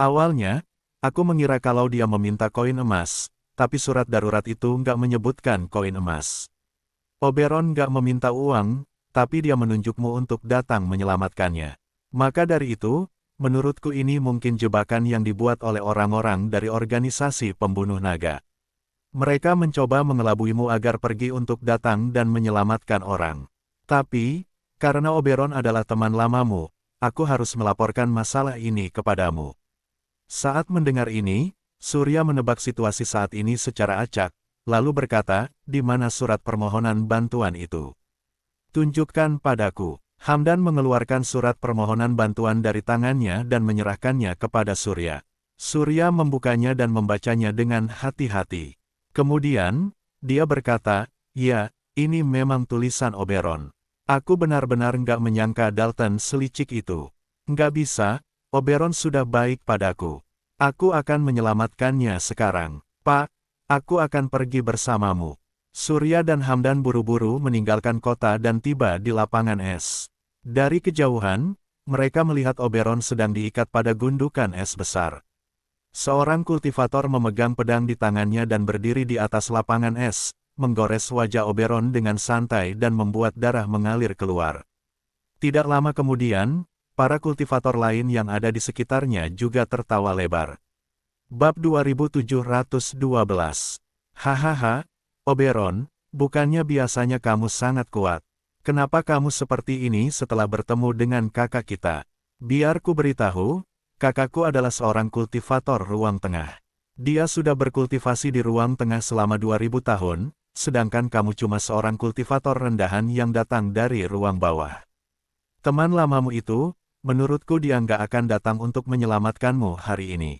Awalnya, aku mengira kalau dia meminta koin emas, tapi surat darurat itu nggak menyebutkan koin emas. Oberon nggak meminta uang, tapi dia menunjukmu untuk datang menyelamatkannya. Maka dari itu, menurutku ini mungkin jebakan yang dibuat oleh orang-orang dari organisasi pembunuh naga. Mereka mencoba mengelabuimu agar pergi untuk datang dan menyelamatkan orang. Tapi, karena Oberon adalah teman lamamu, aku harus melaporkan masalah ini kepadamu." Saat mendengar ini, Surya menebak situasi saat ini secara acak, lalu berkata, "Di mana surat permohonan bantuan itu? Tunjukkan padaku." Hamdan mengeluarkan surat permohonan bantuan dari tangannya dan menyerahkannya kepada Surya. Surya membukanya dan membacanya dengan hati-hati. Kemudian, dia berkata, "Ya, ini memang tulisan Oberon. Aku benar-benar nggak menyangka Dalton selicik itu. Nggak bisa, Oberon sudah baik padaku. Aku akan menyelamatkannya sekarang. Pak, aku akan pergi bersamamu." Surya dan Hamdan buru-buru meninggalkan kota dan tiba di lapangan es. Dari kejauhan, mereka melihat Oberon sedang diikat pada gundukan es besar. Seorang kultivator memegang pedang di tangannya dan berdiri di atas lapangan es, menggores wajah Oberon dengan santai dan membuat darah mengalir keluar. Tidak lama kemudian, para kultivator lain yang ada di sekitarnya juga tertawa lebar. Bab 2712. Hahaha, Oberon, bukannya biasanya kamu sangat kuat. Kenapa kamu seperti ini setelah bertemu dengan kakak kita? Biar ku beritahu, kakakku adalah seorang kultivator ruang tengah. Dia sudah berkultivasi di ruang tengah selama 2000 tahun, sedangkan kamu cuma seorang kultivator rendahan yang datang dari ruang bawah. Teman lamamu itu, menurutku dia nggak akan datang untuk menyelamatkanmu hari ini.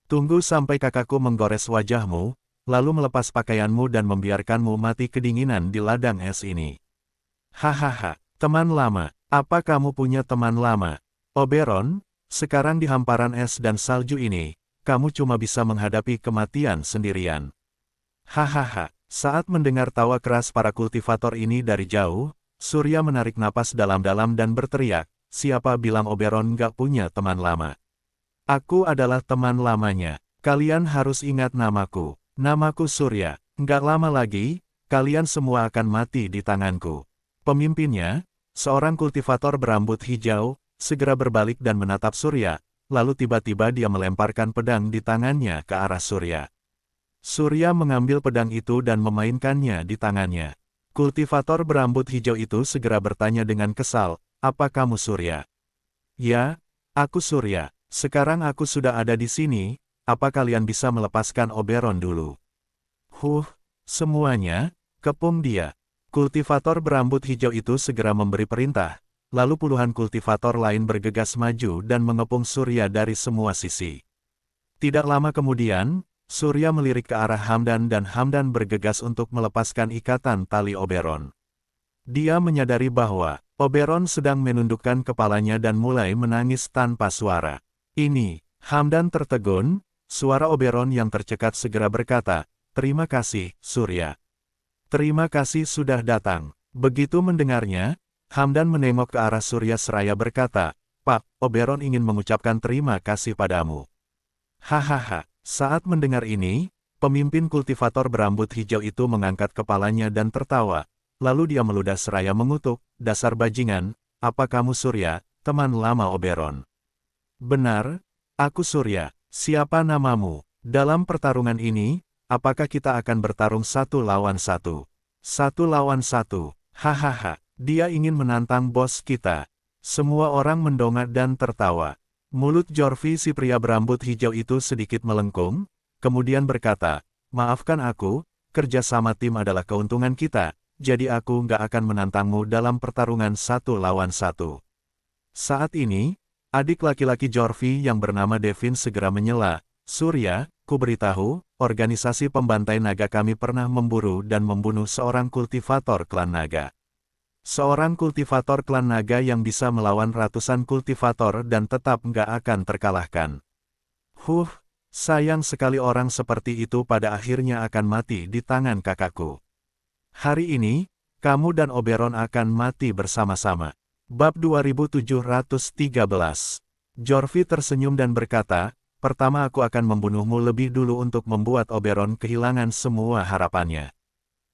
Tunggu sampai kakakku menggores wajahmu, lalu melepas pakaianmu dan membiarkanmu mati kedinginan di ladang es ini. Hahaha, teman lama, apa kamu punya teman lama? Oberon, sekarang di hamparan es dan salju ini, kamu cuma bisa menghadapi kematian sendirian. Hahaha, saat mendengar tawa keras para kultivator ini dari jauh, Surya menarik napas dalam-dalam dan berteriak, "Siapa bilang Oberon nggak punya teman lama? Aku adalah teman lamanya. Kalian harus ingat namaku. Namaku Surya. Nggak lama lagi, kalian semua akan mati di tanganku." Pemimpinnya, seorang kultivator berambut hijau, segera berbalik dan menatap Surya, lalu tiba-tiba dia melemparkan pedang di tangannya ke arah Surya. Surya mengambil pedang itu dan memainkannya di tangannya. Kultivator berambut hijau itu segera bertanya dengan kesal, "Apa kamu Surya?" "Ya, aku Surya. Sekarang aku sudah ada di sini, apa kalian bisa melepaskan Oberon dulu?" Semuanya, kepung dia." Kultivator berambut hijau itu segera memberi perintah, lalu puluhan kultivator lain bergegas maju dan mengepung Surya dari semua sisi. Tidak lama kemudian, Surya melirik ke arah Hamdan dan Hamdan bergegas untuk melepaskan ikatan tali Oberon. Dia menyadari bahwa Oberon sedang menundukkan kepalanya dan mulai menangis tanpa suara. Ini, Hamdan tertegun, suara Oberon yang tercekat segera berkata, "Terima kasih, Surya. Terima kasih sudah datang." Begitu mendengarnya, Hamdan menengok ke arah Surya seraya berkata, "Pak, Oberon ingin mengucapkan terima kasih padamu." Hahaha, saat mendengar ini, pemimpin kultivator berambut hijau itu mengangkat kepalanya dan tertawa, lalu dia meludah seraya mengutuk, "Dasar bajingan, apa kamu Surya, teman lama Oberon?" "Benar, aku Surya. Siapa namamu? Dalam pertarungan ini, apakah kita akan bertarung 1 lawan 1? 1 lawan 1, hahaha, dia ingin menantang bos kita." Semua orang mendongak dan tertawa. Mulut Jorvi si pria berambut hijau itu sedikit melengkung, kemudian berkata, "Maafkan aku, kerjasama tim adalah keuntungan kita, jadi aku nggak akan menantangmu dalam pertarungan 1 lawan 1. Saat ini, adik laki-laki Jorvi yang bernama Devin segera menyela, "Surya, ku beritahu, organisasi pembantai naga kami pernah memburu dan membunuh seorang kultivator klan naga. Seorang kultivator klan naga yang bisa melawan ratusan kultivator dan tetap nggak akan terkalahkan. Sayang sekali orang seperti itu pada akhirnya akan mati di tangan kakakku. Hari ini, kamu dan Oberon akan mati bersama-sama." Bab 2713. Jorvi tersenyum dan berkata, "Pertama aku akan membunuhmu lebih dulu untuk membuat Oberon kehilangan semua harapannya.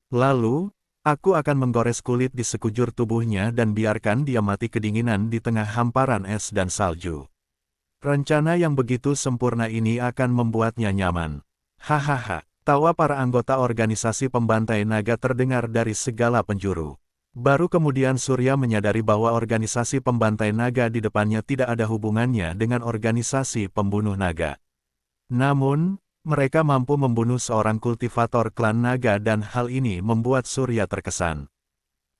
Lalu, aku akan menggores kulit di sekujur tubuhnya dan biarkan dia mati kedinginan di tengah hamparan es dan salju. Rencana yang begitu sempurna ini akan membuatnya nyaman." Hahaha, tawa para anggota organisasi pembantai naga terdengar dari segala penjuru. Baru kemudian Surya menyadari bahwa organisasi pembantai naga di depannya tidak ada hubungannya dengan organisasi pembunuh naga. Namun, mereka mampu membunuh seorang kultivator klan naga dan hal ini membuat Surya terkesan.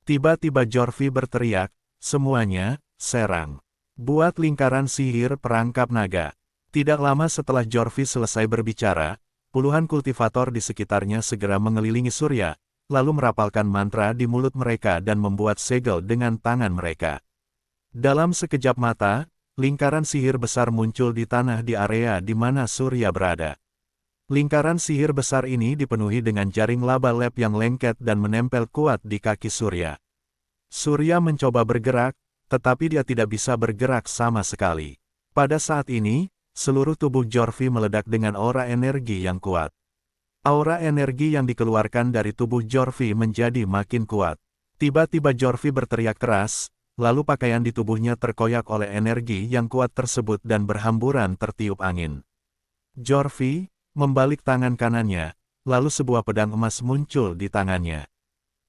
Tiba-tiba Jorvi berteriak, "Semuanya, serang. Buat lingkaran sihir perangkap naga." Tidak lama setelah Jorvi selesai berbicara, puluhan kultivator di sekitarnya segera mengelilingi Surya, lalu merapalkan mantra di mulut mereka dan membuat segel dengan tangan mereka. Dalam sekejap mata, lingkaran sihir besar muncul di tanah di area di mana Surya berada. Lingkaran sihir besar ini dipenuhi dengan jaring laba lab yang lengket dan menempel kuat di kaki Surya. Surya mencoba bergerak, tetapi dia tidak bisa bergerak sama sekali. Pada saat ini, seluruh tubuh Jorvi meledak dengan aura energi yang kuat. Aura energi yang dikeluarkan dari tubuh Jorvi menjadi makin kuat. Tiba-tiba Jorvi berteriak keras, lalu pakaian di tubuhnya terkoyak oleh energi yang kuat tersebut dan berhamburan tertiup angin. Jorvi membalik tangan kanannya, lalu sebuah pedang emas muncul di tangannya.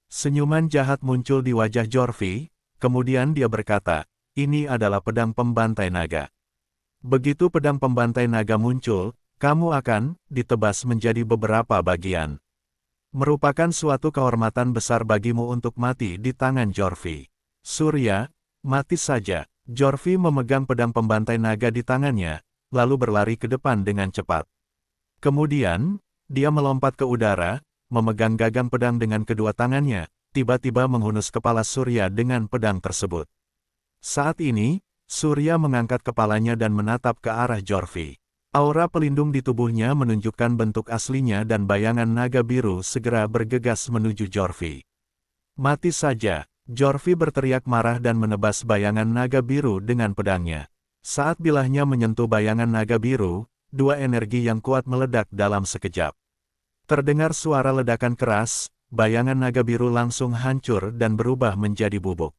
Senyuman jahat muncul di wajah Jorvi, kemudian dia berkata, "Ini adalah pedang pembantai naga. Begitu pedang pembantai naga muncul, kamu akan ditebas menjadi beberapa bagian. Merupakan suatu kehormatan besar bagimu untuk mati di tangan Jorvi." "Surya, mati saja." Jorvi memegang pedang pembantai naga di tangannya, lalu berlari ke depan dengan cepat. Kemudian, dia melompat ke udara, memegang gagang pedang dengan kedua tangannya, tiba-tiba menghunus kepala Surya dengan pedang tersebut. Saat ini, Surya mengangkat kepalanya dan menatap ke arah Jorvi. Aura pelindung di tubuhnya menunjukkan bentuk aslinya dan bayangan naga biru segera bergegas menuju Jorvi. "Mati saja!" Jorvi berteriak marah dan menebas bayangan naga biru dengan pedangnya. Saat bilahnya menyentuh bayangan naga biru, dua energi yang kuat meledak dalam sekejap. Terdengar suara ledakan keras, bayangan naga biru langsung hancur dan berubah menjadi bubuk.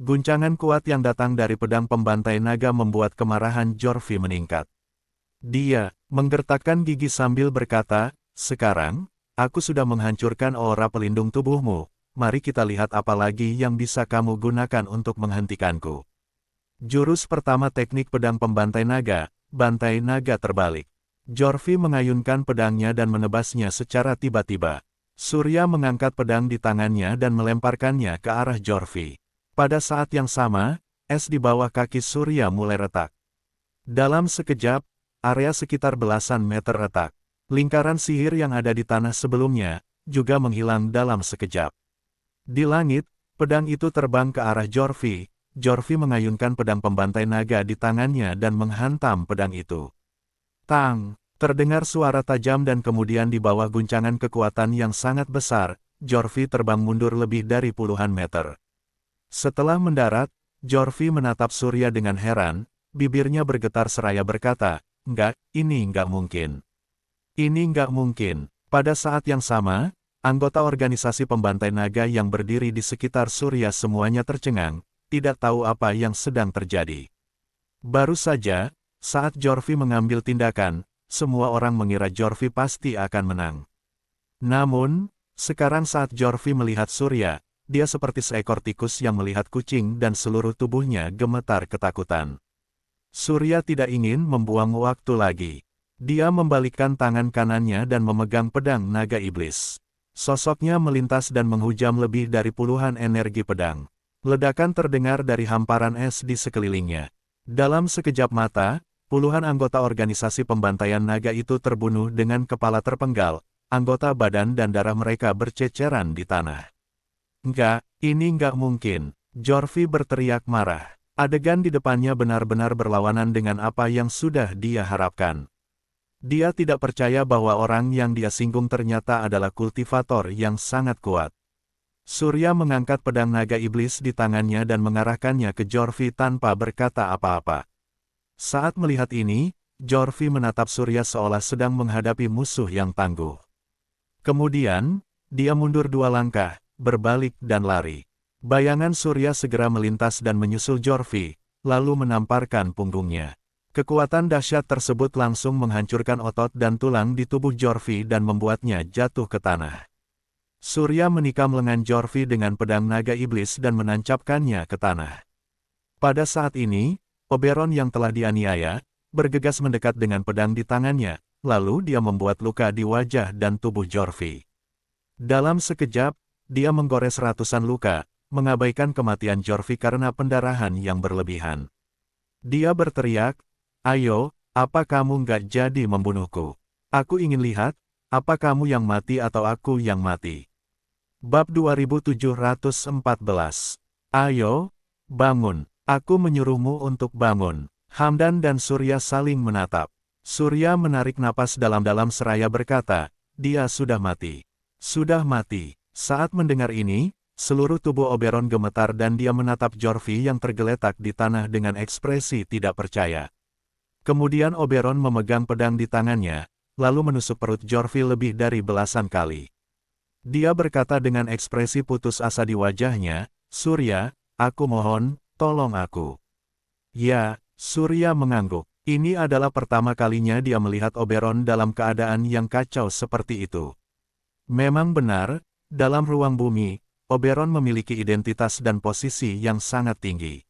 Guncangan kuat yang datang dari pedang pembantai naga membuat kemarahan Jorvi meningkat. Dia menggertakkan gigi sambil berkata, "Sekarang, aku sudah menghancurkan aura pelindung tubuhmu, mari kita lihat apa lagi yang bisa kamu gunakan untuk menghentikanku." Jurus pertama teknik pedang pembantai naga, bantai naga terbalik. Jorvi mengayunkan pedangnya dan menebasnya secara tiba-tiba. Surya mengangkat pedang di tangannya dan melemparkannya ke arah Jorvi. Pada saat yang sama, es di bawah kaki Surya mulai retak. Dalam sekejap, area sekitar belasan meter retak. Lingkaran sihir yang ada di tanah sebelumnya, juga menghilang dalam sekejap. Di langit, pedang itu terbang ke arah Jorvi. Jorvi mengayunkan pedang pembantai naga di tangannya dan menghantam pedang itu. Tang! Terdengar suara tajam dan kemudian di bawah guncangan kekuatan yang sangat besar, Jorvi terbang mundur lebih dari puluhan meter. Setelah mendarat, Jorvi menatap Surya dengan heran, bibirnya bergetar seraya berkata, ini enggak mungkin. Ini enggak mungkin." Pada saat yang sama, anggota organisasi pembantai naga yang berdiri di sekitar Surya semuanya tercengang, tidak tahu apa yang sedang terjadi. Baru saja, saat Jorvi mengambil tindakan, semua orang mengira Jorvi pasti akan menang. Namun, sekarang saat Jorvi melihat Surya, dia seperti seekor tikus yang melihat kucing dan seluruh tubuhnya gemetar ketakutan. Surya tidak ingin membuang waktu lagi. Dia membalikkan tangan kanannya dan memegang pedang naga iblis. Sosoknya melintas dan menghujam lebih dari puluhan energi pedang. Ledakan terdengar dari hamparan es di sekelilingnya. Dalam sekejap mata, puluhan anggota organisasi pembantaian naga itu terbunuh dengan kepala terpenggal, anggota badan dan darah mereka berceceran di tanah. Ini enggak mungkin." Jorvi berteriak marah. Adegan di depannya benar-benar berlawanan dengan apa yang sudah dia harapkan. Dia tidak percaya bahwa orang yang dia singgung ternyata adalah kultivator yang sangat kuat. Surya mengangkat pedang naga iblis di tangannya dan mengarahkannya ke Jorvi tanpa berkata apa-apa. Saat melihat ini, Jorvi menatap Surya seolah sedang menghadapi musuh yang tangguh. Kemudian, dia mundur 2 langkah, berbalik dan lari. Bayangan Surya segera melintas dan menyusul Jorvi, lalu menamparkan punggungnya. Kekuatan dahsyat tersebut langsung menghancurkan otot dan tulang di tubuh Jorvi dan membuatnya jatuh ke tanah. Surya menikam lengan Jorvi dengan pedang naga iblis dan menancapkannya ke tanah. Pada saat ini, Oberon yang telah dianiaya, bergegas mendekat dengan pedang di tangannya, lalu dia membuat luka di wajah dan tubuh Jorvi. Dalam sekejap, dia menggores ratusan luka, mengabaikan kematian Jorvi karena pendarahan yang berlebihan. Dia berteriak, "Ayo, apa kamu nggak jadi membunuhku? Aku ingin lihat, apa kamu yang mati atau aku yang mati." Bab 2714. Ayo, bangun. Aku menyuruhmu untuk bangun. Hamdan dan Surya saling menatap. Surya menarik napas dalam-dalam seraya berkata, "Dia sudah mati. Sudah mati." Saat mendengar ini, seluruh tubuh Oberon gemetar dan dia menatap Jorvi yang tergeletak di tanah dengan ekspresi tidak percaya. Kemudian Oberon memegang pedang di tangannya, lalu menusuk perut Jorvi lebih dari belasan kali. Dia berkata dengan ekspresi putus asa di wajahnya, "Surya, aku mohon, tolong aku." Ya, Surya mengangguk. Ini adalah pertama kalinya dia melihat Oberon dalam keadaan yang kacau seperti itu. Memang benar, dalam ruang bumi, Oberon memiliki identitas dan posisi yang sangat tinggi.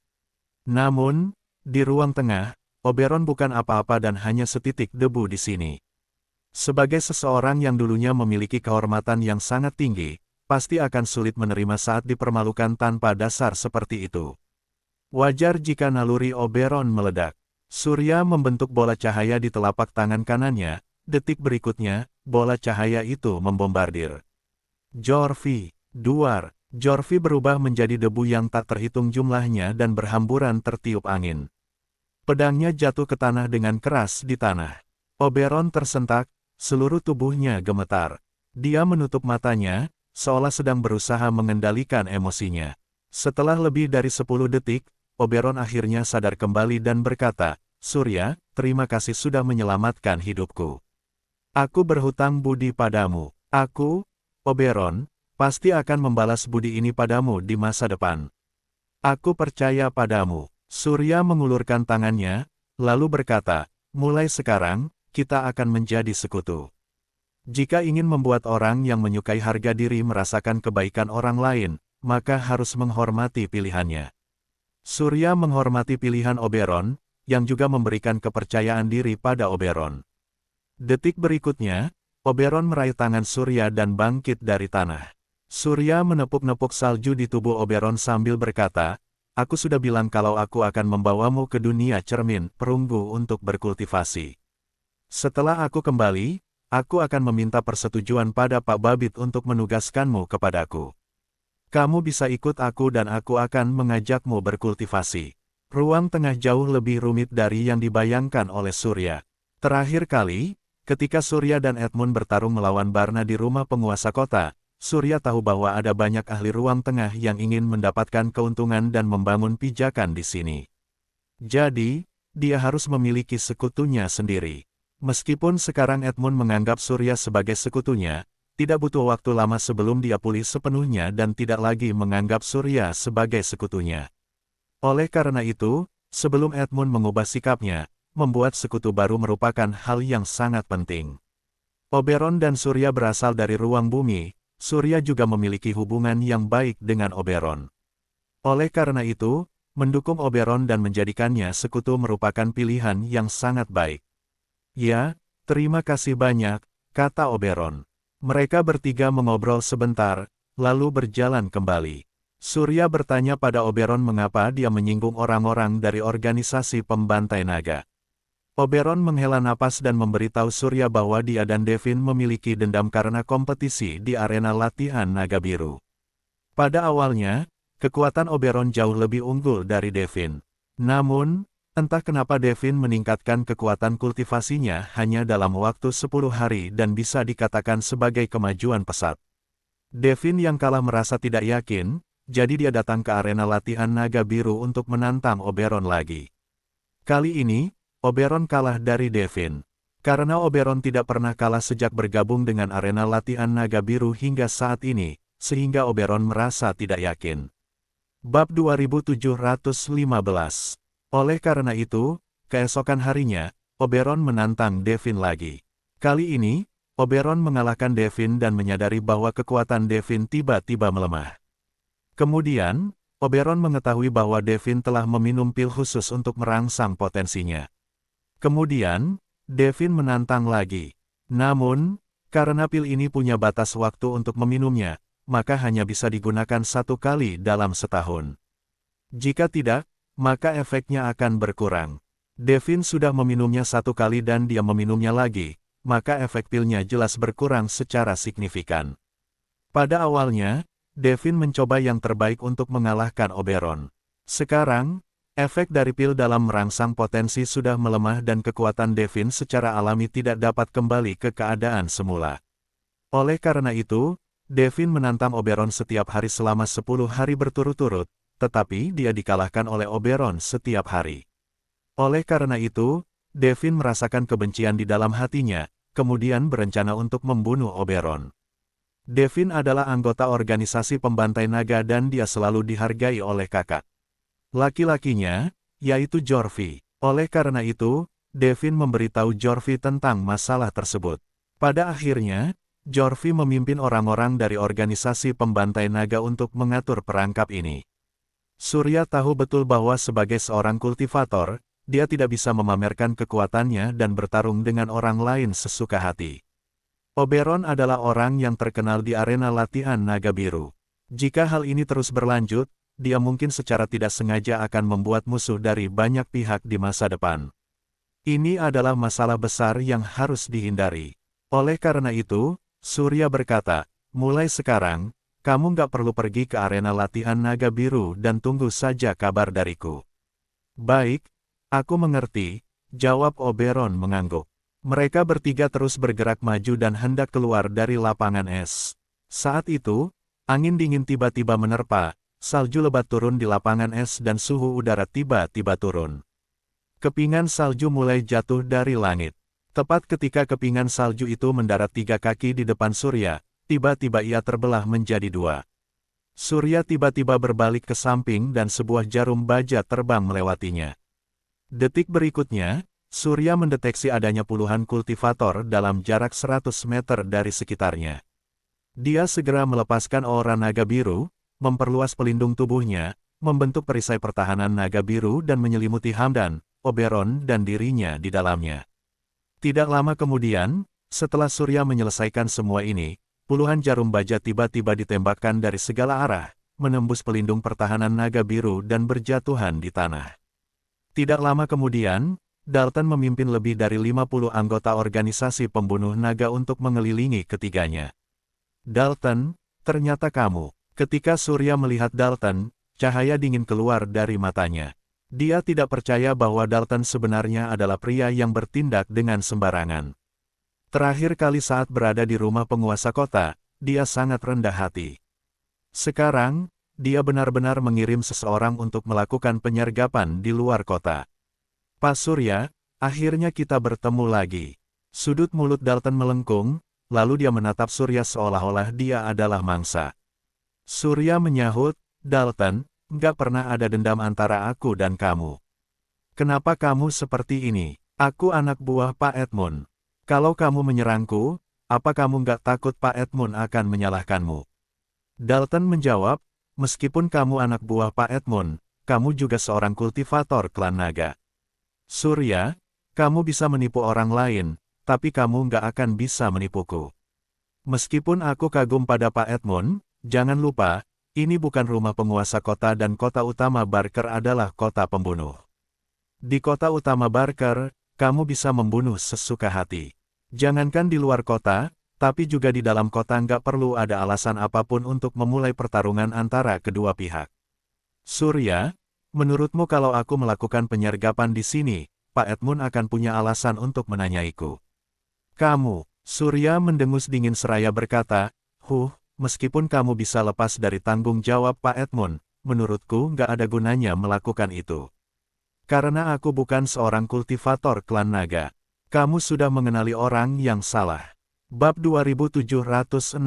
Namun, di ruang tengah, Oberon bukan apa-apa dan hanya setitik debu di sini. Sebagai seseorang yang dulunya memiliki kehormatan yang sangat tinggi, pasti akan sulit menerima saat dipermalukan tanpa dasar seperti itu. Wajar jika naluri Oberon meledak. Surya membentuk bola cahaya di telapak tangan kanannya, detik berikutnya, bola cahaya itu membombardir Jorvi. Duar. Jorvi berubah menjadi debu yang tak terhitung jumlahnya dan berhamburan tertiup angin. Pedangnya jatuh ke tanah dengan keras di tanah. Oberon tersentak, seluruh tubuhnya gemetar. Dia menutup matanya, seolah sedang berusaha mengendalikan emosinya. Setelah lebih dari 10 detik, Oberon akhirnya sadar kembali dan berkata, "Surya, terima kasih sudah menyelamatkan hidupku. Aku berhutang budi padamu. Aku, Oberon, pasti akan membalas budi ini padamu di masa depan. Aku percaya padamu." Surya mengulurkan tangannya, lalu berkata, "Mulai sekarang, kita akan menjadi sekutu. Jika ingin membuat orang yang menyukai harga diri merasakan kebaikan orang lain, maka harus menghormati pilihannya." Surya menghormati pilihan Oberon, yang juga memberikan kepercayaan diri pada Oberon. Detik berikutnya, Oberon meraih tangan Surya dan bangkit dari tanah. Surya menepuk-nepuk salju di tubuh Oberon sambil berkata, "Aku sudah bilang kalau aku akan membawamu ke dunia cermin perunggu untuk berkultivasi. Setelah aku kembali, aku akan meminta persetujuan pada Pak Babit untuk menugaskanmu kepadaku. Kamu bisa ikut aku dan aku akan mengajakmu berkultivasi. Ruang tengah jauh lebih rumit dari yang dibayangkan oleh Surya. Terakhir kali, ketika Surya dan Edmund bertarung melawan Barna di rumah penguasa kota, Surya tahu bahwa ada banyak ahli ruang tengah yang ingin mendapatkan keuntungan dan membangun pijakan di sini. Jadi, dia harus memiliki sekutunya sendiri. Meskipun sekarang Edmund menganggap Surya sebagai sekutunya, tidak butuh waktu lama sebelum dia pulih sepenuhnya dan tidak lagi menganggap Surya sebagai sekutunya. Oleh karena itu, sebelum Edmund mengubah sikapnya, membuat sekutu baru merupakan hal yang sangat penting. Oberon dan Surya berasal dari ruang bumi, Surya juga memiliki hubungan yang baik dengan Oberon. Oleh karena itu, mendukung Oberon dan menjadikannya sekutu merupakan pilihan yang sangat baik. Ya, terima kasih banyak, kata Oberon. Mereka bertiga mengobrol sebentar, lalu berjalan kembali. Surya bertanya pada Oberon mengapa dia menyinggung orang-orang dari organisasi pembantai naga. Oberon menghela napas dan memberitahu Surya bahwa dia dan Devin memiliki dendam karena kompetisi di arena latihan naga biru. Pada awalnya, kekuatan Oberon jauh lebih unggul dari Devin. Namun, entah kenapa Devin meningkatkan kekuatan kultivasinya hanya dalam waktu 10 hari dan bisa dikatakan sebagai kemajuan pesat. Devin yang kalah merasa tidak yakin, jadi dia datang ke arena latihan naga biru untuk menantang Oberon lagi. Kali ini, Oberon kalah dari Devin. Karena Oberon tidak pernah kalah sejak bergabung dengan arena latihan naga biru hingga saat ini, sehingga Oberon merasa tidak yakin. Bab 2715. Oleh karena itu, keesokan harinya, Oberon menantang Devin lagi. Kali ini, Oberon mengalahkan Devin dan menyadari bahwa kekuatan Devin tiba-tiba melemah. Kemudian, Oberon mengetahui bahwa Devin telah meminum pil khusus untuk merangsang potensinya. Kemudian, Devin menantang lagi. Namun, karena pil ini punya batas waktu untuk meminumnya, maka hanya bisa digunakan 1 kali dalam setahun. Jika tidak, maka efeknya akan berkurang. Devin sudah meminumnya 1 kali dan dia meminumnya lagi, maka efek pilnya jelas berkurang secara signifikan. Pada awalnya, Devin mencoba yang terbaik untuk mengalahkan Oberon. Sekarang, efek dari pil dalam merangsang potensi sudah melemah dan kekuatan Devin secara alami tidak dapat kembali ke keadaan semula. Oleh karena itu, Devin menantang Oberon setiap hari selama 10 hari berturut-turut, tetapi dia dikalahkan oleh Oberon setiap hari. Oleh karena itu, Devin merasakan kebencian di dalam hatinya, kemudian berencana untuk membunuh Oberon. Devin adalah anggota organisasi pembantai naga dan dia selalu dihargai oleh kakak laki-lakinya, yaitu Jorvi. Oleh karena itu, Devin memberitahu Jorvi tentang masalah tersebut. Pada akhirnya, Jorvi memimpin orang-orang dari organisasi pembantai naga untuk mengatur perangkap ini. Surya tahu betul bahwa sebagai seorang kultivator, dia tidak bisa memamerkan kekuatannya dan bertarung dengan orang lain sesuka hati. Oberon adalah orang yang terkenal di arena latihan naga biru. Jika hal ini terus berlanjut, dia mungkin secara tidak sengaja akan membuat musuh dari banyak pihak di masa depan. Ini adalah masalah besar yang harus dihindari. Oleh karena itu, Surya berkata, mulai sekarang, kamu nggak perlu pergi ke arena latihan naga biru dan tunggu saja kabar dariku. Baik, aku mengerti, jawab Oberon mengangguk. Mereka bertiga terus bergerak maju dan hendak keluar dari lapangan es. Saat itu, angin dingin tiba-tiba menerpa, salju lebat turun di lapangan es dan suhu udara tiba-tiba turun. Kepingan salju mulai jatuh dari langit. Tepat ketika kepingan salju itu mendarat 3 kaki di depan Surya, tiba-tiba ia terbelah menjadi 2. Surya tiba-tiba berbalik ke samping dan sebuah jarum baja terbang melewatinya. Detik berikutnya, Surya mendeteksi adanya puluhan kultivator dalam jarak 100 meter dari sekitarnya. Dia segera melepaskan aura naga biru, memperluas pelindung tubuhnya, membentuk perisai pertahanan naga biru dan menyelimuti Hamdan, Oberon dan dirinya di dalamnya. Tidak lama kemudian, setelah Surya menyelesaikan semua ini, puluhan jarum baja tiba-tiba ditembakkan dari segala arah, menembus pelindung pertahanan naga biru dan berjatuhan di tanah. Tidak lama kemudian, Dalton memimpin lebih dari 50 anggota organisasi pembunuh naga untuk mengelilingi ketiganya. Dalton, ternyata kamu. Ketika Surya melihat Dalton, cahaya dingin keluar dari matanya. Dia tidak percaya bahwa Dalton sebenarnya adalah pria yang bertindak dengan sembarangan. Terakhir kali saat berada di rumah penguasa kota, dia sangat rendah hati. Sekarang, dia benar-benar mengirim seseorang untuk melakukan penyergapan di luar kota. Pak Surya, akhirnya kita bertemu lagi. Sudut mulut Dalton melengkung, lalu dia menatap Surya seolah-olah dia adalah mangsa. Surya menyahut, Dalton, nggak pernah ada dendam antara aku dan kamu. Kenapa kamu seperti ini? Aku anak buah Pak Edmund. Kalau kamu menyerangku, apa kamu nggak takut Pak Edmund akan menyalahkanmu? Dalton menjawab, meskipun kamu anak buah Pak Edmund, kamu juga seorang kultivator klan naga. Surya, kamu bisa menipu orang lain, tapi kamu nggak akan bisa menipuku. Meskipun aku kagum pada Pak Edmund, jangan lupa, ini bukan rumah penguasa kota dan kota utama Barker adalah kota pembunuh. Di kota utama Barker, kamu bisa membunuh sesuka hati. Jangankan di luar kota, tapi juga di dalam kota nggak perlu ada alasan apapun untuk memulai pertarungan antara kedua pihak. Surya, menurutmu kalau aku melakukan penyergapan di sini, Pak Edmund akan punya alasan untuk menanyaiku. Kamu, Surya mendengus dingin seraya berkata, meskipun kamu bisa lepas dari tanggung jawab Pak Edmund, menurutku nggak ada gunanya melakukan itu. Karena aku bukan seorang kultivator klan naga. Kamu sudah mengenali orang yang salah. Bab 2716.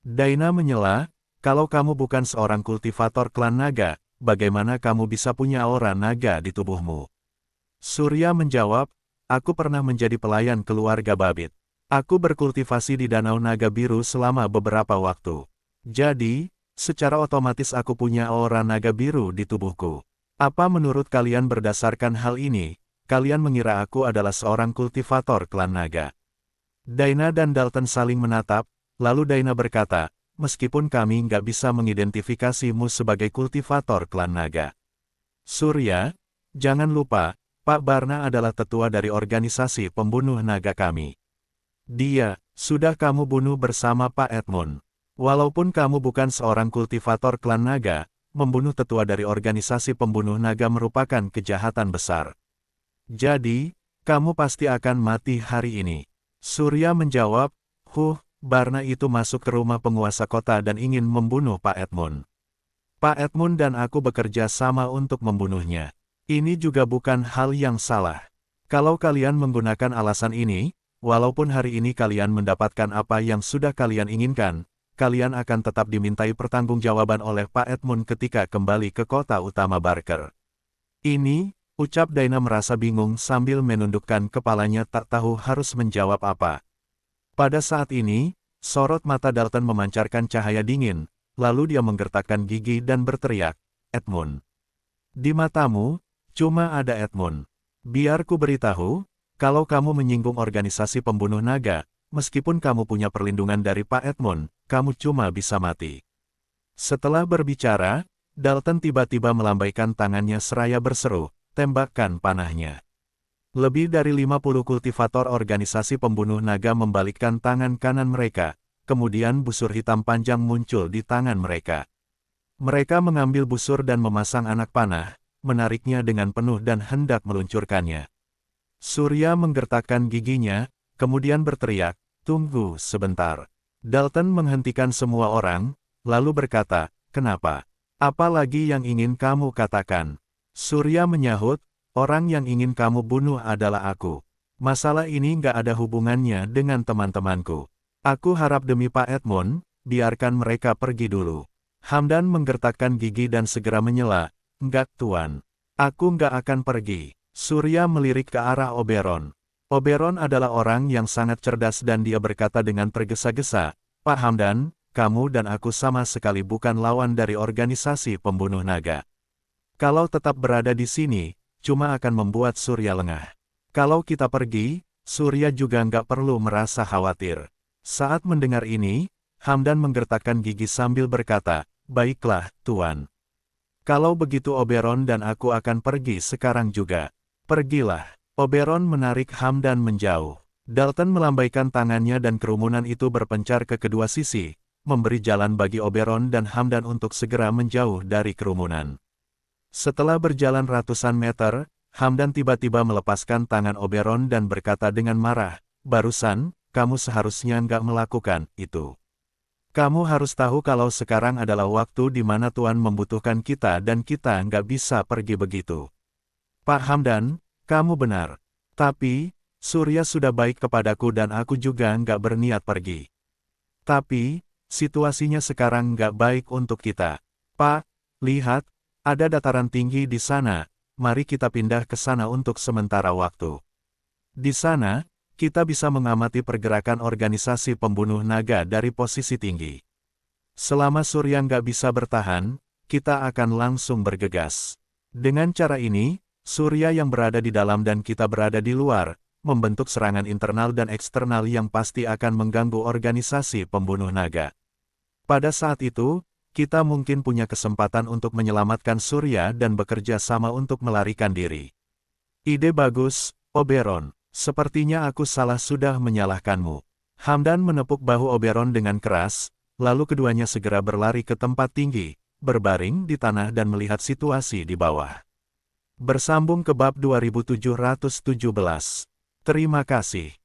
Daina menyela, kalau kamu bukan seorang kultivator klan naga, bagaimana kamu bisa punya aura naga di tubuhmu? Surya menjawab, aku pernah menjadi pelayan keluarga Babit. Aku berkultivasi di Danau Naga Biru selama beberapa waktu. Jadi, secara otomatis aku punya aura naga biru di tubuhku. Apa menurut kalian berdasarkan hal ini, kalian mengira aku adalah seorang kultivator klan naga? Daina dan Dalton saling menatap, lalu Daina berkata, meskipun kami nggak bisa mengidentifikasimu sebagai kultivator klan naga. Surya, jangan lupa, Pak Barna adalah tetua dari organisasi pembunuh naga kami. Dia, sudah kamu bunuh bersama Pak Edmund. Walaupun kamu bukan seorang kultivator klan naga, membunuh tetua dari organisasi pembunuh naga merupakan kejahatan besar. Jadi, kamu pasti akan mati hari ini. Surya menjawab, Barna itu masuk ke rumah penguasa kota dan ingin membunuh Pak Edmund. Pak Edmund dan aku bekerja sama untuk membunuhnya. Ini juga bukan hal yang salah. Kalau kalian menggunakan alasan ini, walaupun hari ini kalian mendapatkan apa yang sudah kalian inginkan, kalian akan tetap dimintai pertanggungjawaban oleh Pak Edmund ketika kembali ke kota utama Barker. Ini, ucap Daina merasa bingung sambil menundukkan kepalanya tak tahu harus menjawab apa. Pada saat ini, sorot mata Dalton memancarkan cahaya dingin, lalu dia menggertakkan gigi dan berteriak, Edmund. Di matamu, cuma ada Edmund. Biar ku beritahu, kalau kamu menyinggung organisasi pembunuh naga, meskipun kamu punya perlindungan dari Pak Edmund, kamu cuma bisa mati. Setelah berbicara, Dalton tiba-tiba melambaikan tangannya seraya berseru, tembakkan panahnya. Lebih dari 50 kultivator organisasi pembunuh naga membalikkan tangan kanan mereka, kemudian busur hitam panjang muncul di tangan mereka. Mereka mengambil busur dan memasang anak panah, menariknya dengan penuh dan hendak meluncurkannya. Surya menggertakkan giginya, kemudian berteriak, tunggu sebentar. Dalton menghentikan semua orang, lalu berkata, kenapa? Apa lagi yang ingin kamu katakan? Surya menyahut, orang yang ingin kamu bunuh adalah aku. Masalah ini nggak ada hubungannya dengan teman-temanku. Aku harap demi Pak Edmund, biarkan mereka pergi dulu. Hamdan menggertakkan gigi dan segera menyela, enggak tuan. Aku nggak akan pergi. Surya melirik ke arah Oberon. Oberon adalah orang yang sangat cerdas dan dia berkata dengan tergesa-gesa, Pak Hamdan, kamu dan aku sama sekali bukan lawan dari organisasi pembunuh naga. Kalau tetap berada di sini, cuma akan membuat Surya lengah. Kalau kita pergi, Surya juga nggak perlu merasa khawatir. Saat mendengar ini, Hamdan menggertakkan gigi sambil berkata, baiklah, Tuan. Kalau begitu Oberon dan aku akan pergi sekarang juga. Pergilah. Oberon menarik Hamdan menjauh. Dalton melambaikan tangannya dan kerumunan itu berpencar ke kedua sisi, memberi jalan bagi Oberon dan Hamdan untuk segera menjauh dari kerumunan. Setelah berjalan ratusan meter, Hamdan tiba-tiba melepaskan tangan Oberon dan berkata dengan marah, "Barusan, kamu seharusnya nggak melakukan itu. Kamu harus tahu kalau sekarang adalah waktu di mana Tuan membutuhkan kita dan kita nggak bisa pergi begitu." "Pak Hamdan, kamu benar. Tapi, Surya sudah baik kepadaku dan aku juga nggak berniat pergi. Tapi, situasinya sekarang nggak baik untuk kita. Pak, lihat, ada dataran tinggi di sana, mari kita pindah ke sana untuk sementara waktu. Di sana, kita bisa mengamati pergerakan organisasi pembunuh naga dari posisi tinggi. Selama Surya nggak bisa bertahan, kita akan langsung bergegas. Dengan cara ini, Surya yang berada di dalam dan kita berada di luar, membentuk serangan internal dan eksternal yang pasti akan mengganggu organisasi pembunuh naga. Pada saat itu, kita mungkin punya kesempatan untuk menyelamatkan Surya dan bekerja sama untuk melarikan diri." "Ide bagus, Oberon. Sepertinya aku salah sudah menyalahkanmu." Hamdan menepuk bahu Oberon dengan keras, lalu keduanya segera berlari ke tempat tinggi, berbaring di tanah dan melihat situasi di bawah. Bersambung ke bab 2717. Terima kasih.